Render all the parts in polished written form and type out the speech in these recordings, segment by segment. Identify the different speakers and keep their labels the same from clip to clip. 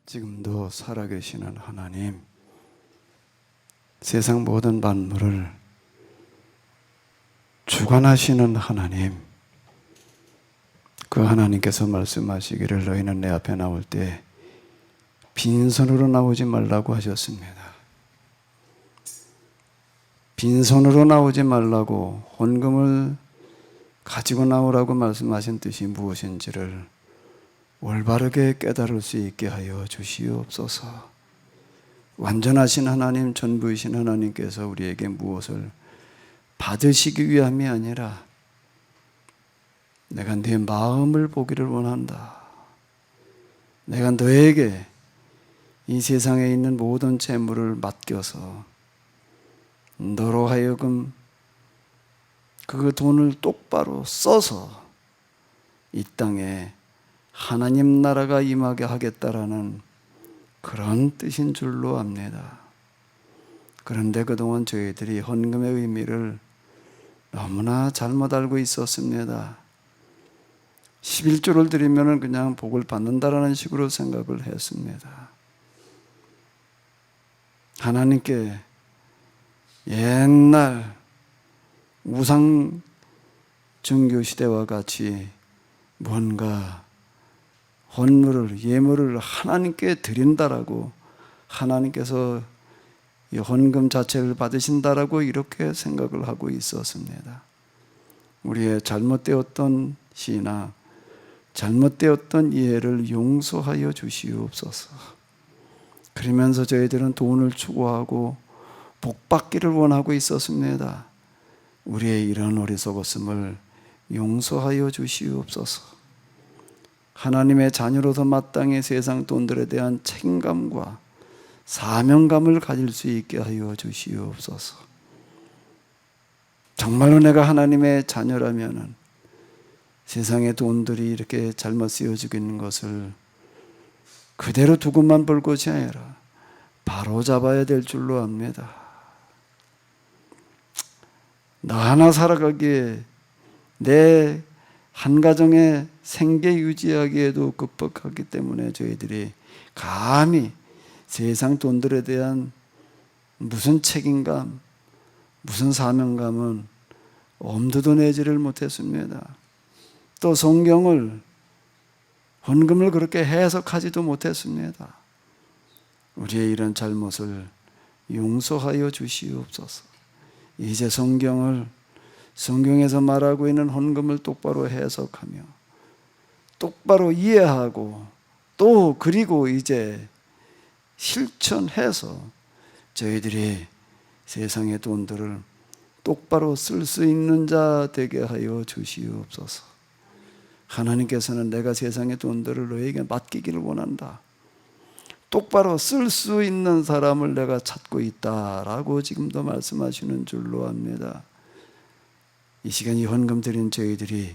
Speaker 1: 지금도 살아계시는 하나님, 세상 모든 만물을 주관하시는 하나님, 그 하나님께서 말씀하시기를 너희는 내 앞에 나올 때 빈손으로 나오지 말라고 하셨습니다. 빈손으로 나오지 말라고, 헌금을 가지고 나오라고 말씀하신 뜻이 무엇인지를 올바르게 깨달을 수 있게 하여 주시옵소서. 완전하신 하나님, 전부이신 하나님께서 우리에게 무엇을 받으시기 위함이 아니라 내가 네 마음을 보기를 원한다. 내가 너에게 이 세상에 있는 모든 재물을 맡겨서 너로 하여금 그 돈을 똑바로 써서 이 땅에 하나님 나라가 임하게 하겠다라는 그런 뜻인 줄로 압니다. 그런데 그동안 저희들이 헌금의 의미를 너무나 잘못 알고 있었습니다. 11조를 드리면 그냥 복을 받는다라는 식으로 생각을 했습니다. 하나님께 옛날 우상 종교 시대와 같이 뭔가 헌물을, 예물을 하나님께 드린다라고, 하나님께서 이 헌금 자체를 받으신다라고 이렇게 생각을 하고 있었습니다. 우리의 잘못되었던 신앙, 잘못되었던 이해를 용서하여 주시옵소서. 그러면서 저희들은 돈을 추구하고 복받기를 원하고 있었습니다. 우리의 이런 어리석었음을 용서하여 주시옵소서. 하나님의 자녀로서 마땅히 세상 돈들에 대한 책임감과 사명감을 가질 수 있게 하여 주시옵소서. 정말로 내가 하나님의 자녀라면 세상의 돈들이 이렇게 잘못 쓰여지고 있는 것을 그대로 두고만 볼 것이 아니라 바로 잡아야 될 줄로 압니다. 나 하나 살아가기에, 내 한 가정의 생계 유지하기에도 급박하기 때문에 저희들이 감히 세상 돈들에 대한 무슨 책임감, 무슨 사명감은 엄두도 내지를 못했습니다. 또 성경을, 헌금을 그렇게 해석하지도 못했습니다. 우리의 이런 잘못을 용서하여 주시옵소서. 이제 성경에서 말하고 있는 헌금을 똑바로 해석하며 똑바로 이해하고 또 그리고 이제 실천해서 저희들이 세상의 돈들을 똑바로 쓸 수 있는 자 되게 하여 주시옵소서. 하나님께서는 내가 세상의 돈들을 너에게 맡기기를 원한다. 똑바로 쓸 수 있는 사람을 내가 찾고 있다라고 지금도 말씀하시는 줄로 압니다. 이 시간 이 헌금 드린 저희들이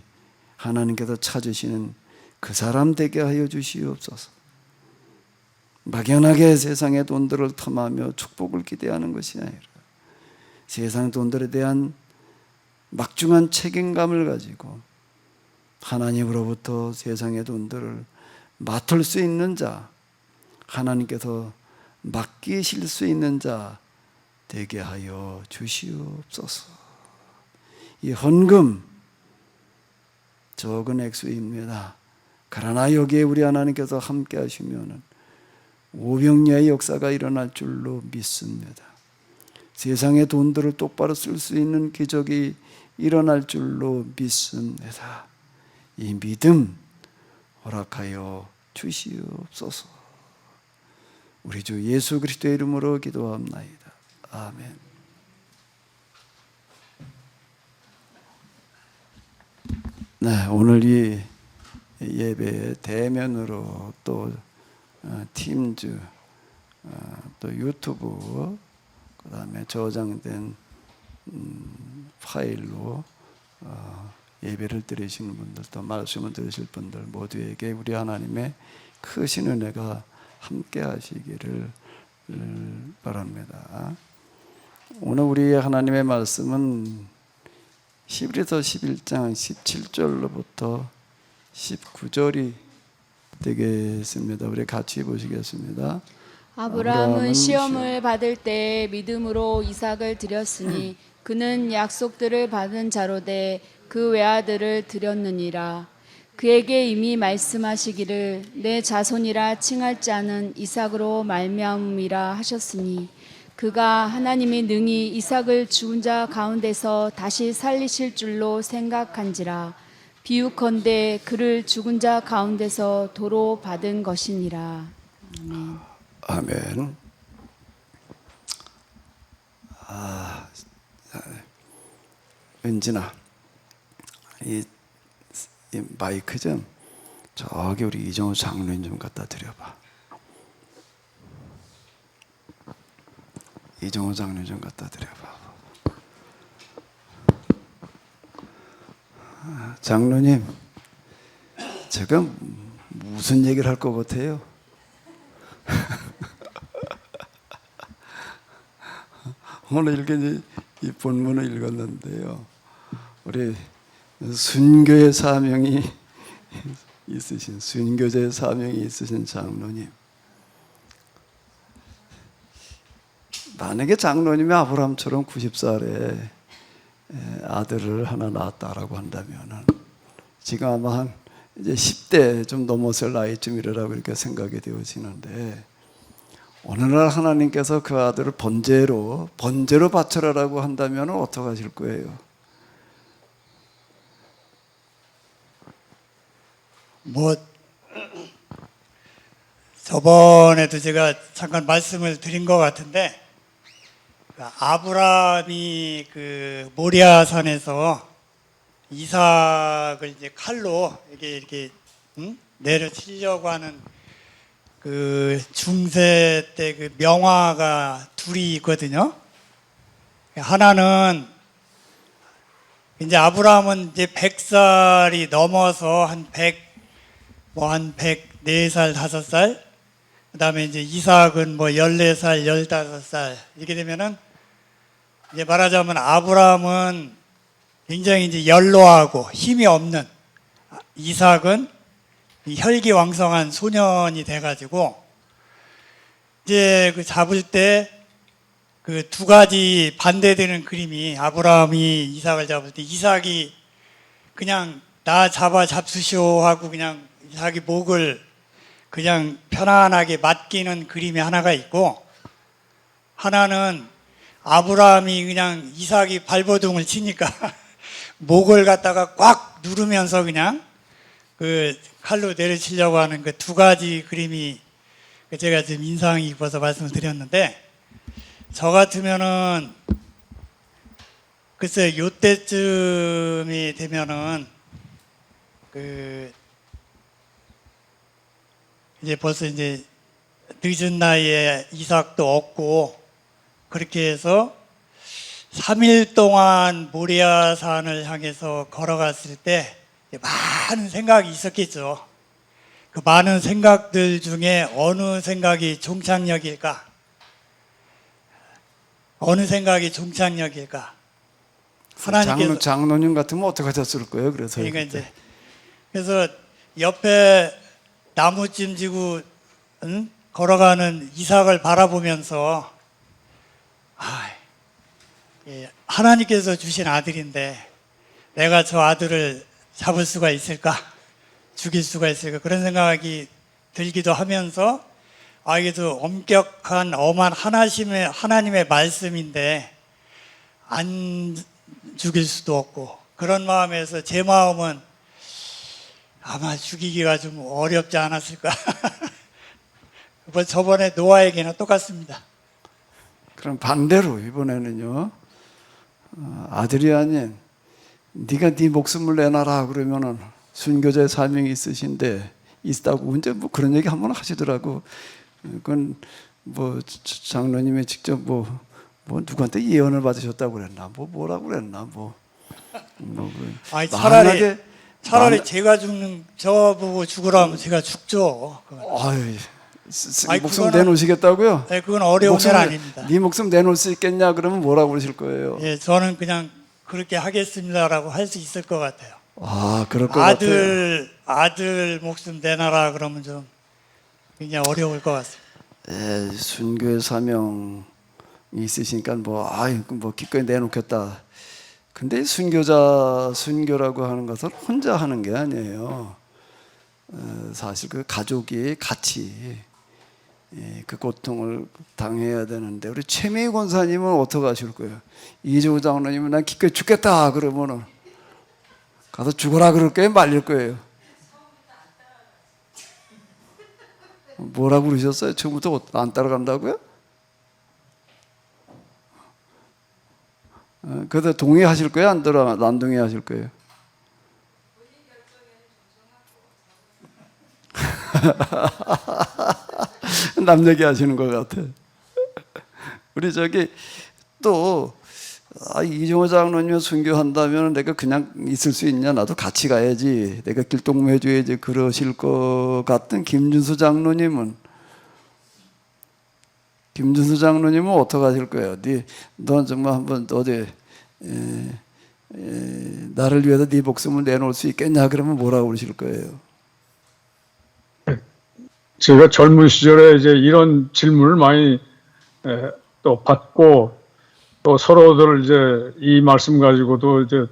Speaker 1: 하나님께서 찾으시는 그 사람 되게 하여 주시옵소서. 막연하게 세상의 돈들을 탐하며 축복을 기대하는 것이 아니라 세상 돈들에 대한 막중한 책임감을 가지고 하나님으로부터 세상의 돈들을 맡을 수 있는 자, 하나님께서 맡기실 수 있는 자 되게 하여 주시옵소서. 이 헌금 적은 액수입니다. 그러나 여기에 우리 하나님께서 함께 하시면 오병이어의 역사가 일어날 줄로 믿습니다. 세상의 돈들을 똑바로 쓸 수 있는 기적이 일어날 줄로 믿습니다. 이 믿음 허락하여 주시옵소서. 우리 주 예수 그리스도의 이름으로 기도합나이다. 아멘. 네, 오늘 이 예배에 대면으로 또 팀즈, 또 유튜브, 그 다음에 저장된 파일로 예배를 드리시는 분들, 또 말씀을 들으실 분들 모두에게 우리 하나님의 크신 은혜가 함께 하시기를 바랍니다. 오늘 우리 하나님의 말씀은 히브리서 11장 17절로부터 19절이 되겠습니다. 우리 같이 보시겠습니다.
Speaker 2: 아브라함은 시험을 받을 때 믿음으로 이삭을 드렸으니 그는 약속들을 받은 자로되 그 외아들을 드렸느니라. 그에게 이미 말씀하시기를 내 자손이라 칭할 자는 이삭으로 말미암음이라 하셨으니 그가 하나님이 능히 이삭을 죽은 자 가운데서 다시 살리실 줄로 생각한지라. 비유컨대 그를 죽은 자 가운데서 도로 받은 것이니라. 아멘.
Speaker 1: 아멘. 은진아, 이 마이크 좀 저기 우리 이정호 장로님 좀 갖다 드려봐. 이정호 장로님 좀 갖다 드려봐. 장로님, 제가 무슨 얘기를 할 것 같아요? 오늘 이렇게 이 본문을 읽었는데요. 우리 순교의 사명이 있으신, 순교자의 사명이 있으신 장로님, 만약에 장로님이 아브라함처럼 90살에 아들을 하나 낳았다라고 한다면은 지금 아마 한 이제 10대 좀 넘었을 나이쯤이라고 이렇게 생각이 되어지는데, 오늘날 하나님께서 그 아들을 번제로 바쳐라라고 한다면 어떻게 하실 거예요?
Speaker 3: 뭐 저번에도 제가 잠깐 말씀을 드린 것 같은데, 아브라함이 그 모리아산에서 이삭을 이제 칼로 이렇게 내려치려고 하는 그 중세 때 그 명화가 둘이 있거든요. 하나는 이제 아브라함은 이제 100살이 넘어서 한 104살, 5살, 그 다음에 이제 이삭은 뭐 14살, 15살, 이렇게 되면은 이제 말하자면 아브라함은 굉장히 이제 연로하고 힘이 없는, 이삭은 혈기왕성한 소년이 돼가지고 이제 그 잡을 때 그 두 가지 반대되는 그림이, 아브라함이 이삭을 잡을 때 이삭이 그냥 나 잡수시오 하고 그냥 자기 목을 그냥 편안하게 맡기는 그림이 하나가 있고, 하나는 아브라함이 그냥 이삭이 발버둥을 치니까 목을 갖다가 꽉 누르면서 그냥 그 칼로 내려치려고 하는 그 두 가지 그림이 제가 지금 인상이 깊어서 말씀을 드렸는데, 저 같으면은 글쎄 요때쯤이 되면은 그 이제 벌써 이제 늦은 나이에 이삭도 없고 그렇게 해서 3일 동안 모리아산을 향해서 걸어갔을 때 많은 생각이 있었겠죠. 그 많은 생각들 중에 어느 생각이 종착역일까? 어느 생각이 종착역일까? 하나님께서
Speaker 1: 장로님 같으면 어떻게 하셨을 거예요? 그래서
Speaker 3: 그러니까 이제 그래서 옆에 나무찜 지고 걸어가는 이삭을 바라보면서 하나님께서 주신 아들인데 내가 저 아들을 잡을 수가 있을까? 죽일 수가 있을까? 그런 생각이 들기도 하면서 이게도 엄격한 엄한 하나님의 말씀인데 안 죽일 수도 없고, 그런 마음에서 제 마음은 아마 죽이기가 좀 어렵지 않았을까. 저번에 노아에게나 똑같습니다.
Speaker 1: 그럼 반대로 이번에는요, 아들이 아닌 네가 네 목숨을 내놔라 그러면은 순교자의 사명이 있다고 언제 뭐 그런 얘기 한번 하시더라고. 그건 뭐 장로님이 직접 뭐 누구한테 예언을 받으셨다고 그랬나, 뭐라고 그랬나,
Speaker 3: 차라리 제가 저보고 죽으라면 제가 죽죠.
Speaker 1: 목숨 내놓으시겠다고요?
Speaker 3: 네, 그건 어려운 일 아닙니다.
Speaker 1: 네 목숨 내놓을 수 있겠냐 그러면 뭐라고 그러실 거예요?
Speaker 3: 예, 저는 그냥 그렇게 하겠습니다라고 할 수 있을 것 같아요.
Speaker 1: 아, 그럴 것 같아요.
Speaker 3: 아들 목숨 내놔라 그러면 좀 굉장히 어려울 것 같습니다.
Speaker 1: 순교의 사명이 있으시니까 뭐 기꺼이 내놓겠다. 근데 순교라고 하는 것은 혼자 하는 게 아니에요. 사실 그 가족이 같이 그 고통을 당해야 되는데, 우리 최미희 권사님은 어떻게 하실 거예요? 이종우 장로님은 난 기꺼이 죽겠다 그러면은 가서 죽어라 그럴 거예요? 말릴 거예요? 뭐라고 그러셨어요? 처음부터 안 따라간다고요? 그래도 동의하실 거예요? 안 동의하실 거예요? 남 얘기 하시는 것 같아. 우리 또 이종호 장로님 순교한다면 내가 그냥 있을 수 있냐? 나도 같이 가야지. 내가 길동무 해줘야지. 그러실 것 같은 김준수 장로님은 어떻게 하실 거예요? 넌 정말 한번 어디 나를 위해서 네 목숨을 내놓을 수 있겠냐? 그러면 뭐라고 그러실 거예요?
Speaker 4: 제가 젊은 시절에 이제 이런 질문을 많이 또 받고, 또 서로들 이제 이 말씀 가지고도 이제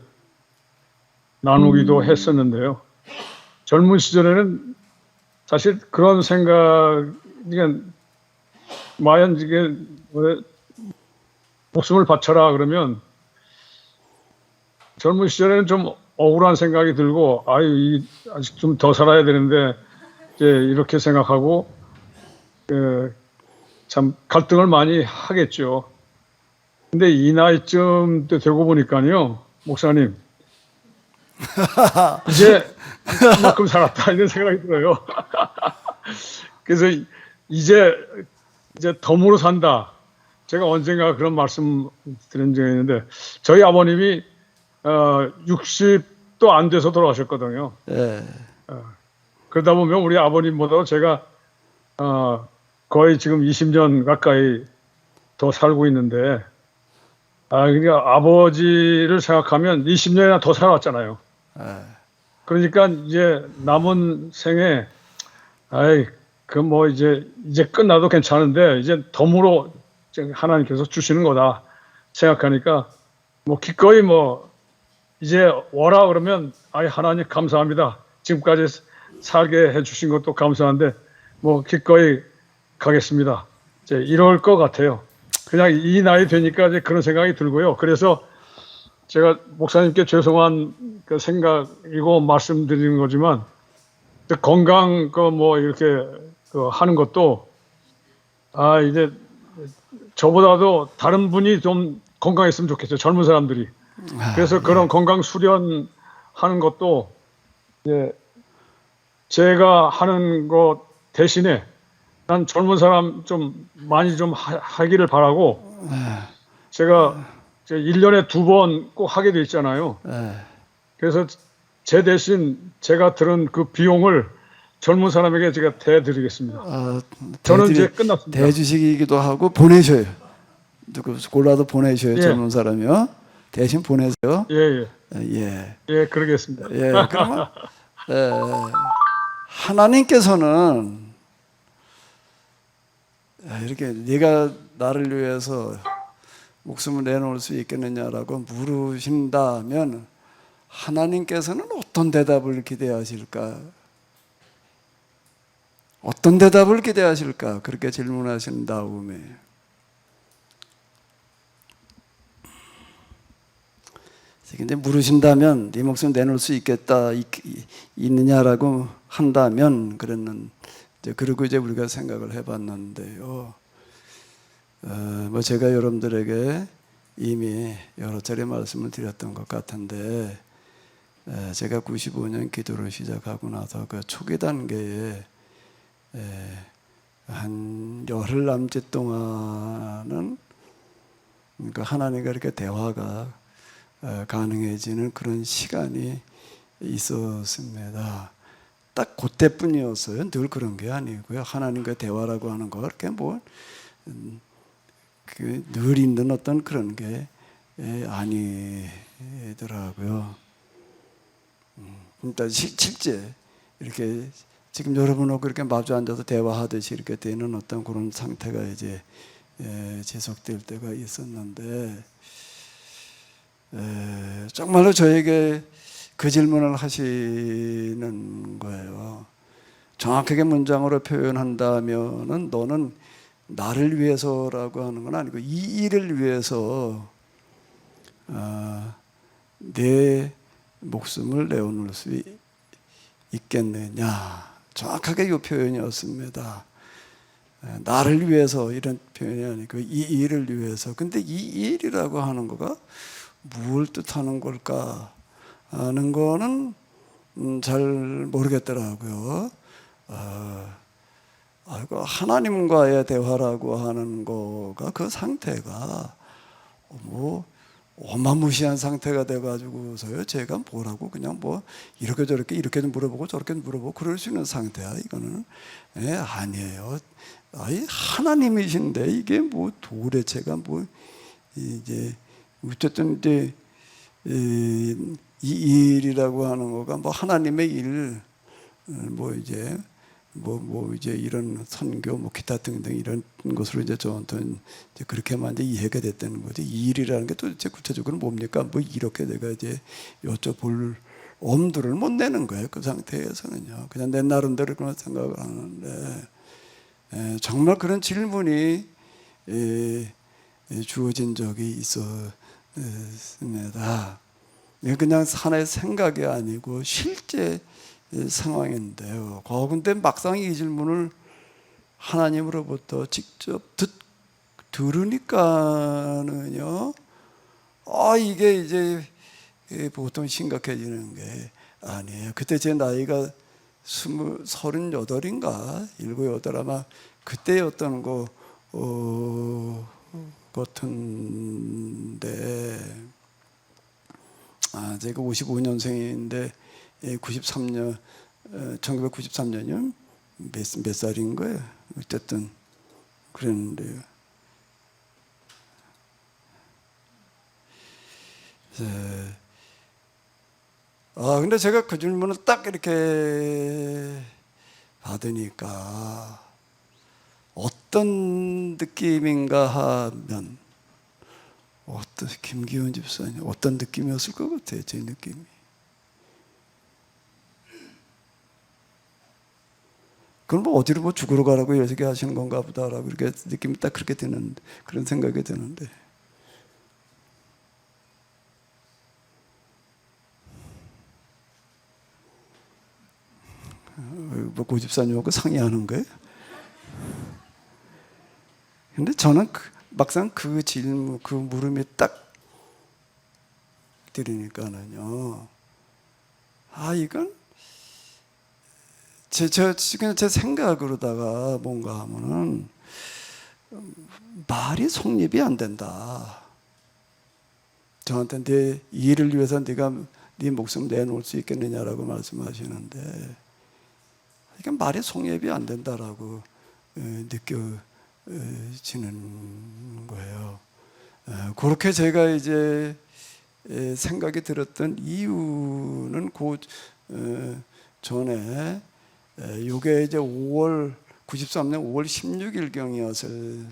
Speaker 4: 나누기도 했었는데요. 젊은 시절에는 사실 그런 생각, 과연 이게 목숨을 바쳐라 그러면 젊은 시절에는 좀 억울한 생각이 들고, 아직 좀 더 살아야 되는데 이제 이렇게 생각하고 참 갈등을 많이 하겠죠. 근데 이 나이쯤 되고 보니까요, 목사님, 이제 이만큼 살았다 이런 생각이 들어요. 그래서 이제 덤으로 산다. 제가 언젠가 그런 말씀 드린 적이 있는데, 저희 아버님이 60도 안 돼서 돌아가셨거든요.
Speaker 1: 예.
Speaker 4: 그러다 보면 우리 아버님보다 제가 거의 지금 20년 가까이 더 살고 있는데, 그러니까 아버지를 생각하면 20년이나 더 살았잖아요. 그러니까 이제 남은 생에 이제 끝나도 괜찮은데 이제 덤으로 하나님께서 주시는 거다 생각하니까 기꺼이 이제 와라 그러면 하나님 감사합니다. 지금까지 살게 해주신 것도 감사한데 기꺼이 가겠습니다. 이제 이럴 것 같아요. 그냥 이 나이 되니까 이제 그런 생각이 들고요. 그래서 제가 목사님께 죄송한 그 생각이고 말씀드리는 거지만, 건강 이렇게 하는 것도 이제 저보다도 다른 분이 좀 건강했으면 좋겠어요. 젊은 사람들이. 그래서 그런 건강 수련하는 것도 이제 제가 하는 것 대신에 난 젊은 사람 좀 많이 좀 하기를 바라고, 제가 1년에 2번 꼭 하게 돼 있잖아요. 그래서 제 대신 제가 들은 그 비용을 젊은 사람에게 제가 대드리겠습니다. 저는 이제 끝났습니다.
Speaker 1: 대주시기도 하고 보내셔요. 누구 골라도 보내셔요.
Speaker 4: 예.
Speaker 1: 젊은 사람이요. 대신 보내세요.
Speaker 4: 예, 그러겠습니다.
Speaker 1: 그러면 하나님께서는 이렇게 네가 나를 위해서 목숨을 내놓을 수 있겠느냐라고 물으신다면, 하나님께서는 어떤 대답을 기대하실까? 어떤 대답을 기대하실까? 그렇게 질문하신 다음에 근데 물으신다면 네 목숨 내놓을 수 있느냐라고 한다면 그러고 이제 우리가 생각을 해봤는데요. 제가 여러분들에게 이미 여러 차례 말씀을 드렸던 것 같은데, 제가 95년 기도를 시작하고 나서 그 초기 단계에 한 열흘 남짓 동안은 하나님과 이렇게 대화가 가능해지는 그런 시간이 있었습니다. 딱 그때뿐이었어요. 늘 그런 게 아니고요. 하나님과 대화라고 하는 거 그렇게 늘 있는 어떤 그런 게 아니더라고요. 그러니까 실제 이렇게 지금 여러분하고 이렇게 마주 앉아서 대화하듯이 이렇게 되는 어떤 그런 상태가 이제 지속될 때가 있었는데, 정말로 저에게 그 질문을 하시는 거예요. 정확하게 문장으로 표현한다면은 너는 나를 위해서라고 하는 건 아니고 이 일을 위해서 내 목숨을 내어놓을 수 있겠느냐. 정확하게 이 표현이었습니다. 나를 위해서 이런 표현이 아니고 이 일을 위해서. 근데 이 일이라고 하는 거가 무엇을 뜻하는 걸까 하는 거는 잘 모르겠더라고요. 하나님과의 대화라고 하는 거가 그 상태가 뭐 어마무시한 상태가 돼가지고서요, 제가 뭐라고 그냥 뭐 이렇게 저렇게 이렇게도 물어보고 저렇게도 물어보고 그럴 수 있는 상태야. 이거는 아니에요. 아이 하나님이신데 이게 뭐 도대체가 뭐 이제 어쨌든 이제 이 일이라고 하는 거가 뭐 하나님의 일, 뭐 이제 뭐 이제 이런 선교 뭐 기타 등등 이런 것으로 이제 저한테는 이제 그렇게만 이제 이해가 됐다는 거지. 이 일이라는 게 도대체 구체적으로 뭡니까? 뭐 이렇게 내가 이제 여쭤볼 엄두를 못 내는 거예요. 그 상태에서는요. 그냥 내 나름대로 그런 생각을 하는데, 정말 그런 질문이 주어진 적이 있었습니다. 그냥 하나의 생각이 아니고 실제 상황인데요. 근데 막상 이 질문을 하나님으로부터 직접 들으니까는요, 이게 이제 보통 심각해지는 게 아니에요. 그때 제 나이가 38인가 7, 8 아마 그때였던 거 같은데, 제가 55년생인데 93년 1993년이면 몇 살인 거예요. 어쨌든 그랬는데요. 근데 제가 그 질문을 딱 이렇게 받으니까 어떤 느낌인가 하면, 김기훈 집사님 어떤 느낌이었을 것 같아요. 제 느낌이. 그럼 뭐 어디로 뭐 죽으러 가라고 이렇게 하시는 건가 보다라고 이렇게 느낌이 딱 그렇게 드는 그런 생각이 드는데, 뭐 고집사님하고 상의하는 거예요? 근데 저는 막상 그 질문, 그 물음이 딱 들으니까는요, 이건 제 생각으로다가 뭔가 하면은 말이 성립이 안 된다. 저한테 내 일을 위해서 네가 네 목숨 내놓을 수 있겠느냐라고 말씀하시는데, 이게 말이 성립이 안 된다라고 느껴지는 거예요. 그렇게 제가 이제 생각이 들었던 이유는 그 전에 요게 이제 93년 5월 16일경이었을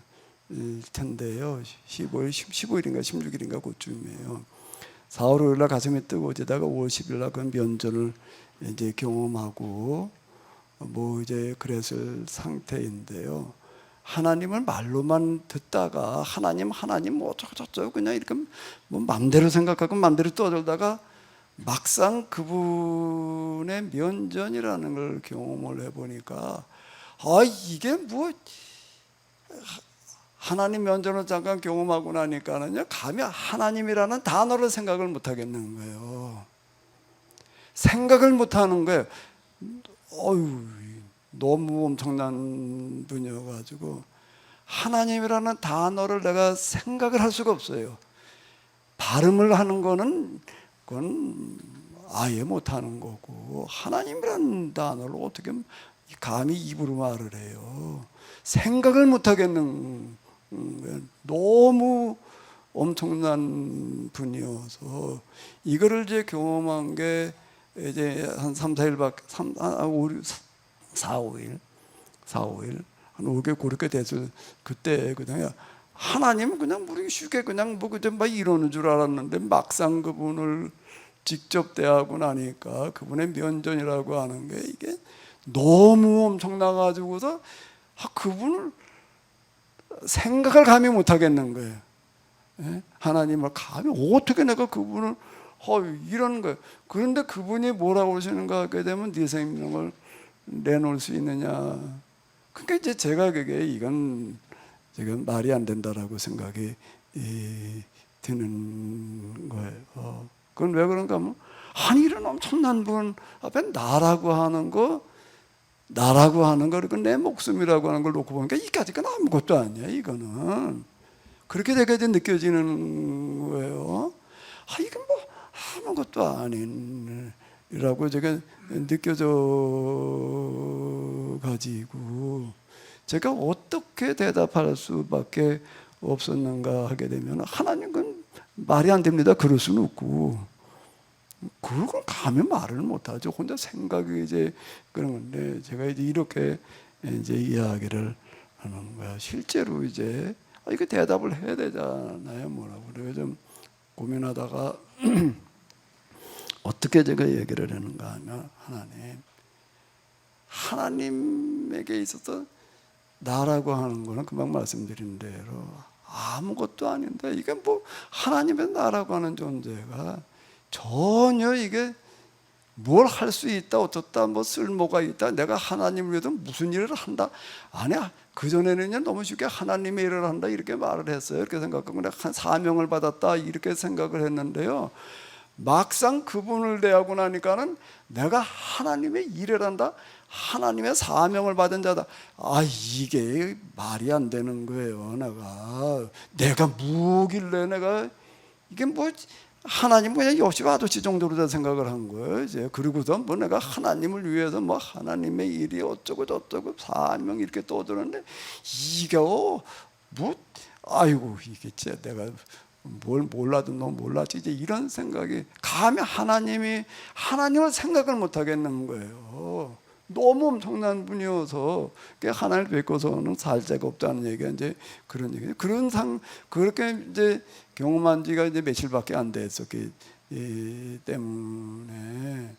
Speaker 1: 텐데요. 15일인가 16일인가 그쯤이에요. 4월 5일날 가슴이 뜨거워지다가 5월 10일날 그 면전을 이제 경험하고 뭐 이제 그랬을 상태인데요. 하나님을 말로만 듣다가 하나님 뭐 어쩌고 그냥 이렇게 뭐 맘대로 생각하고 맘대로 떠들다가 막상 그분의 면전이라는 걸 경험을 해보니까, 이게 뭐 하나님 면전을 잠깐 경험하고 나니까는요, 감히 하나님이라는 단어를 생각을 못 하겠는 거예요. 생각을 못 하는 거예요. 너무 엄청난 분이어가지고 하나님이라는 단어를 내가 생각을 할 수가 없어요. 발음을 하는 거는 그건 아예 못하는 거고, 하나님이라는 단어를 어떻게 감히 입으로 말을 해요. 생각을 못하겠는 거예요. 너무 엄청난 분이어서 이거를 이제 경험한 게 이제 한 3, 4일밖에 4, 5일 한 5개월 그렇게 됐을 그때 그냥 하나님은 그냥 우리 쉽게 그냥 뭐 그저 막 이러는 줄 알았는데 막상 그분을 직접 대하고 나니까 그분의 면전이라고 하는 게 이게 너무 엄청나가지고서 그분을 생각을 감히 못하겠는 거예요. 예? 하나님을 감히 어떻게 내가 그분을 이런 거예요. 그런데 그분이 뭐라고 하시는가 하게 되면 네 생명을 내놓을 수 있느냐. 그러니까 이제 제가 그게 이건 지금 말이 안 된다라고 생각이 드는 거예요. 그건 왜 그런가 하면 아니 이런 엄청난 분 앞에 나라고 하는 거 그리고 내 목숨이라고 하는 걸 놓고 보니까 이까짓 건 아무것도 아니야. 이거는 그렇게 되게 느껴지는 거예요. 이건 뭐 아무것도 아닌이라고 제가 느껴져 가지고 제가 어떻게 대답할 수밖에 없었는가 하게 되면 하나님 그건 말이 안 됩니다. 그럴 수는 없고 그걸 감히 말을 못하죠. 혼자 생각이 이제 그런 건데 제가 이제 이렇게 이제 이야기를 하는 거야. 실제로 이제 이거 대답을 해야 되잖아요. 뭐라고 그래요. 좀 고민하다가 어떻게 제가 얘기를 하는가 하면 하나님에게 있어서 나라고 하는 거는 금방 말씀드린 대로 아무것도 아닌데 이게 뭐 하나님의 나라고 하는 존재가 전혀 이게 뭘 할 수 있다 어떻다 뭐 쓸모가 있다 내가 하나님을 위해서 무슨 일을 한다 아니야. 그전에는 너무 쉽게 하나님의 일을 한다 이렇게 말을 했어요. 이렇게 생각하고 내가 한 사명을 받았다 이렇게 생각을 했는데요. 막상 그분을 대하고 나니까는 내가 하나님의 일을 한다 하나님의 사명을 받은 자다. 이게 말이 안 되는 거예요. 내가 뭐길래 내가 이게 뭐 하나님 그냥 역시 아저씨 정도로 다 생각을 한 거예요. 이제 그리고서 뭐 내가 하나님을 위해서 뭐 하나님의 일이 어쩌고 저쩌고 사명 이렇게 떠드는데 이게 뭐 아이고 이게 진짜 내가 뭘 몰라도 너무 몰랐지 이제 이런 생각이 감히 하나님을 생각을 못 하겠는 거예요. 너무 엄청난 분이어서 하나님을 뵙고서는 살 데가 없다는 얘기가 이제 그런 얘기예요. 그렇게 이제 경험한 지가 이제 며칠밖에 안 됐었기 때문에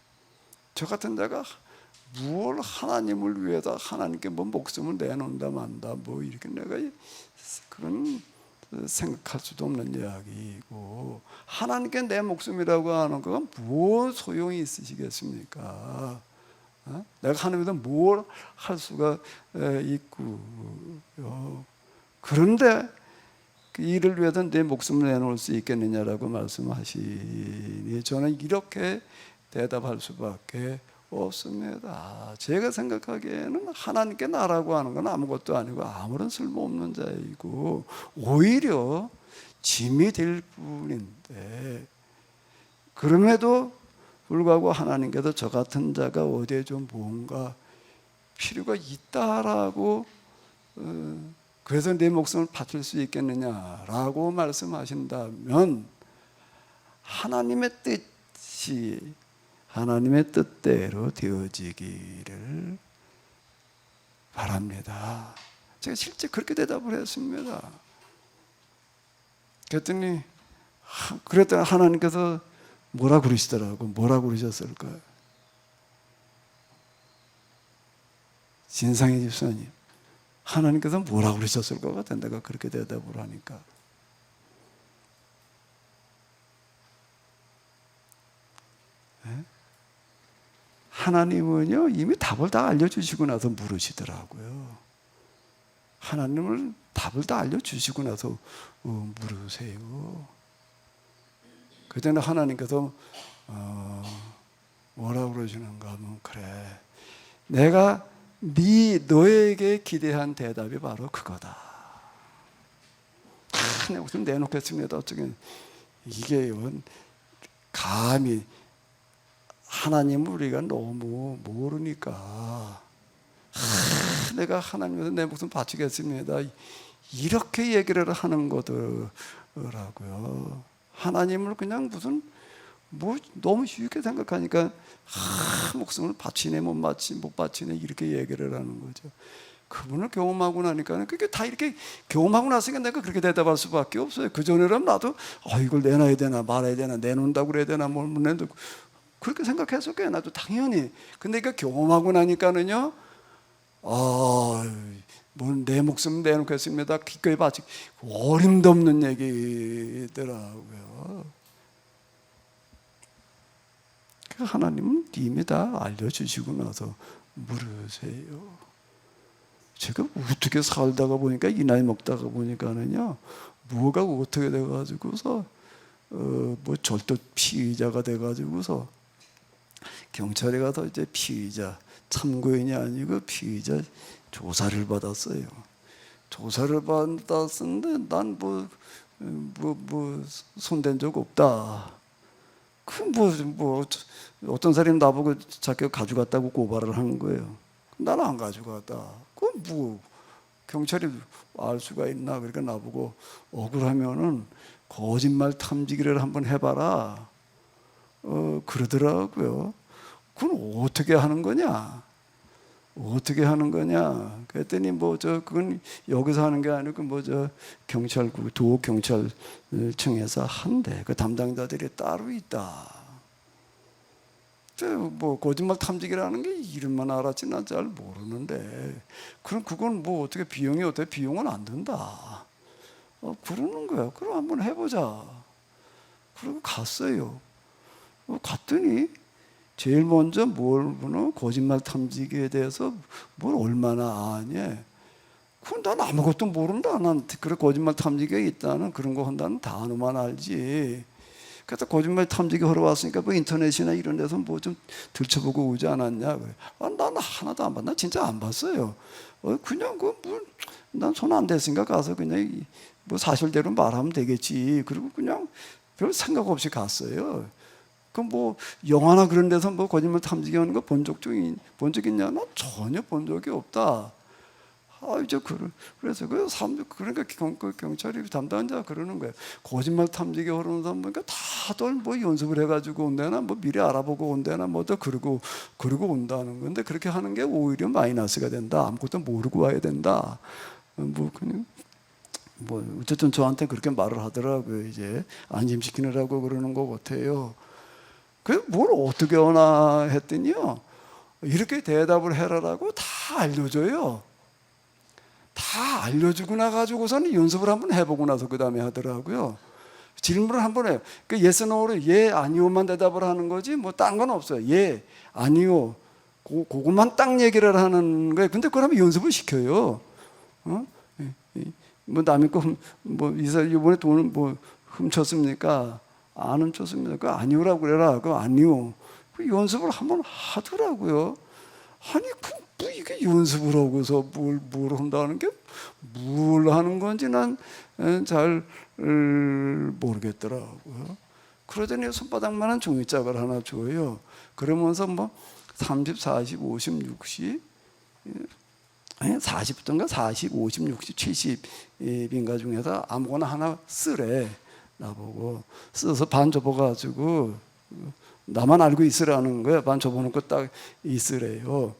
Speaker 1: 저 같은 자가 무엇 하나님을 위해서 하나님께 뭐 목숨을 내놓는다 만다 뭐 이렇게 내가 그런 생각할 수도 없는 이야기이고 하나님께 내 목숨이라고 하는 건 무엇 소용이 있으시겠습니까? 내가 하나님께서 뭘 할 수가 있고요. 그런데 그 일을 위해서 내 목숨을 내놓을 수 있겠느냐라고 말씀하시니 저는 이렇게 대답할 수밖에 없습니다. 제가 생각하기에는 하나님께 나라고 하는 건 아무것도 아니고 아무런 쓸모없는 자이고 오히려 짐이 될 뿐인데 그럼에도 불구하고 하나님께서 저 같은 자가 어디에 좀 뭔가 필요가 있다라고 그래서 내 목숨을 바칠 수 있겠느냐라고 말씀하신다면 하나님의 뜻이 하나님의 뜻대로 되어지기를 바랍니다. 제가 실제 그렇게 대답을 했습니다. 그랬더니 하나님께서 뭐라 그러시더라고. 뭐라 그러셨을까요? 진상의 집사님, 하나님께서 뭐라 그러셨을 것 같아. 내가 그렇게 대답을 하니까. 네? 하나님은요 이미 답을 다 알려주시고 나서 물으시더라고요. 하나님을 답을 다 알려주시고 나서 물으세요. 그때는 하나님께서 뭐라고 그러시는가 하면 그래 내가 너에게 기대한 대답이 바로 그거다. 내가 무슨 내놓겠습니다. 어쩌긴 이게 감히 하나님을 우리가 너무 모르니까 내가 하나님에서 내 목숨 바치겠습니다. 이렇게 얘기를 하는 거더라고요. 하나님을 그냥 무슨 뭐 너무 쉽게 생각하니까 목숨을 바치네 못 바치네 이렇게 얘기를 하는 거죠. 그분을 경험하고 나니까 그게 다 이렇게 경험하고 나서니까 내가 그렇게 대답할 수밖에 없어요. 그 전에라면 나도 이걸 내놔야 되나 말아야 되나 내놓는다고 그래야 되나 뭘 못 내도 그렇게 생각했을 거예요. 나도 당연히. 근데 이거 경험하고 나니까는요, 뭐 내 목숨 내놓겠습니다. 기꺼이 바치. 어림도 없는 얘기더라고요. 하나님은 이미 다 알려주시고 나서 물으세요. 제가 어떻게 살다가 보니까 이 나이 먹다가 보니까는요, 뭐가 어떻게 돼가지고서 뭐 절도 피의자가 돼가지고서 경찰에 가서 이제 피의자 참고인이 아니고 피의자 조사를 받았어요. 조사를 받았는데 난 뭐 손댄 적 없다. 뭐 어떤 사람이 나보고 자기가 가져갔다고 고발을 하는 거예요. 나는 안 가져갔다. 그럼 뭐 경찰이 알 수가 있나? 그러니까 나보고 억울하면은 거짓말 탐지기를 한번 해봐라. 그러더라고요. 그건 어떻게 하는 거냐? 어떻게 하는 거냐? 그랬더니 그건 여기서 하는 게 아니고 경찰국 도경찰청에서 한대. 그 담당자들이 따로 있다. 거짓말 탐지기라는 게 이름만 알았지 난 잘 모르는데 그럼 그건 어떻게 비용은 안 든다. 그러는 거야. 그럼 한번 해보자. 그리고 갔어요. 갔더니 제일 먼저 거짓말 탐지기에 대해서 뭘 얼마나 아니? 그건 난 아무것도 모른다. 난 그래 거짓말 탐지기가 있다는 그런 거 한다는 단어만 알지. 그래서 거짓말 탐지기 하러 왔으니까 인터넷이나 이런 데서 좀 들춰보고 오지 않았냐? 그래. 난 하나도 안 봤. 나 진짜 안 봤어요. 그냥 난 손 안 댔으니까 가서 그냥 사실대로 말하면 되겠지. 그리고 그냥 별 생각 없이 갔어요. 영화나 그런 데서 거짓말 탐지기 하는 거 본 적 있냐? 나 전혀 본 적이 없다. 그래서 그러니까 경찰이 담당자 그러는 거예요. 거짓말 탐지기 하는 사람 보니까 다들 연습을 해가지고 온다나 미리 알아보고 온다나 더 그러고 온다는 건데 그렇게 하는 게 오히려 마이너스가 된다. 아무것도 모르고 와야 된다. 그냥 어쨌든 저한테 그렇게 말을 하더라고요. 이제 안심시키느라고 그러는 것 같아요. 뭘 어떻게 하나 했더니요, 이렇게 대답을 해라라고 다 알려줘요. 다 알려주고 나가지고서는 연습을 한번 해보고 나서 그 다음에 하더라고요. 질문을 한번 해요. yes, no로 예, 아니오만 대답을 하는 거지 딴 건 없어요. 예, 아니오, 그것만 딱 얘기를 하는 거예요. 근데 그러면 연습을 시켜요. 남의 거 이번에 돈을 훔쳤습니까? 안 훔쳤습니다. 그 아니오라고 그래라. 그 아니오. 연습을 한번 하더라고요. 아니 이게 연습을 하고서 뭘 한다는 게 뭘 하는 건지 난 잘 모르겠더라고요. 그러더니 손바닥만한 종이짝을 하나 줘요. 그러면서 30, 40, 50, 60 40부터인가 40, 50, 60, 70인가 중에서 아무거나 하나 쓰래. 나보고 써서 반 접어가지고 나만 알고 있으라는 거야. 반 접어놓고 딱 있으래요.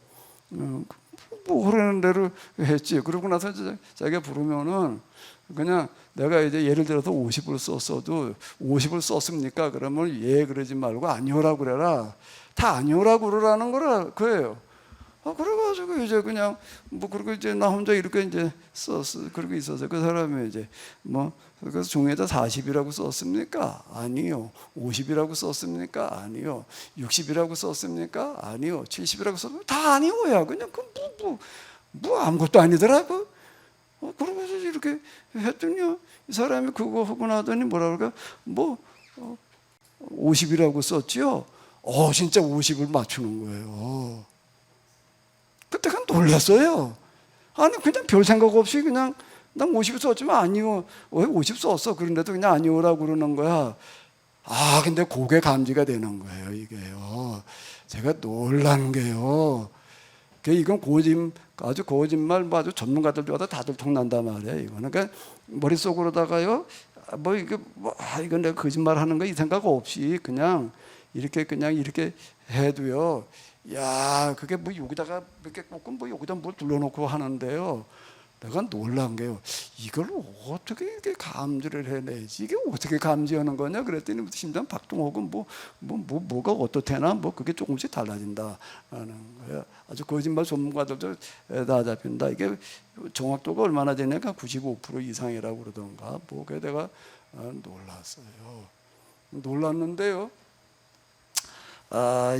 Speaker 1: 그러는 대로 했지. 그러고 나서 자기가 부르면은 그냥 내가 이제 예를 들어서 50을 썼어도 50을 썼습니까? 그러면 예 그러지 말고 아니오라고 그래라. 다 아니오라고 그러라는 거예요. 그래가지고 이제 그냥 그리고 이제 나 혼자 이렇게 이제 그러고 있어서 그 사람이 이제 그래서 종이에다 40이라고 썼습니까? 아니요. 50이라고 썼습니까? 아니요. 60이라고 썼습니까? 아니요. 70이라고 썼습니까? 다 아니오야. 그냥 아무것도 아니더라고. 그러고 이렇게 했더니요. 이 사람이 그거 하고 나더니 뭐라 그럴까? 50이라고 썼지요. 진짜 50을 맞추는 거예요. 그때 그냥 놀랐어요. 아니 그냥 별 생각 없이 그냥 난 50 썼지만 아니요. 왜 50 썼어? 그런데도 그냥 아니오라고 그러는 거야. 근데 그게 감지가 되는 거예요, 이게요. 제가 놀란 게요. 이건 아주 거짓말, 아주 전문가들마다 다들 통난단 말이에요, 이거는. 그러니까 머릿속으로다가요, 뭐 이게 뭐 이건 내가 거짓말하는 거 이 생각 없이 그냥 이렇게 해도요. 야, 그게 뭐 여기다가 이렇게 꽂고 뭐 여기다 뭘 둘러놓고 하는데요. 내가 놀란 게요. 이걸 어떻게 이렇게 감지를 해내지? 이게 어떻게 감지하는 거냐? 그랬더니 심장 박동하고 뭐가 어떻대나 뭐 그게 조금씩 달라진다 하는 거예요. 아주 거짓말 전문가들도 다 잡힌다. 이게 정확도가 얼마나 되냐가 95% 이상이라고 그러던가. 뭐게 내가 놀랐어요. 놀랐는데요.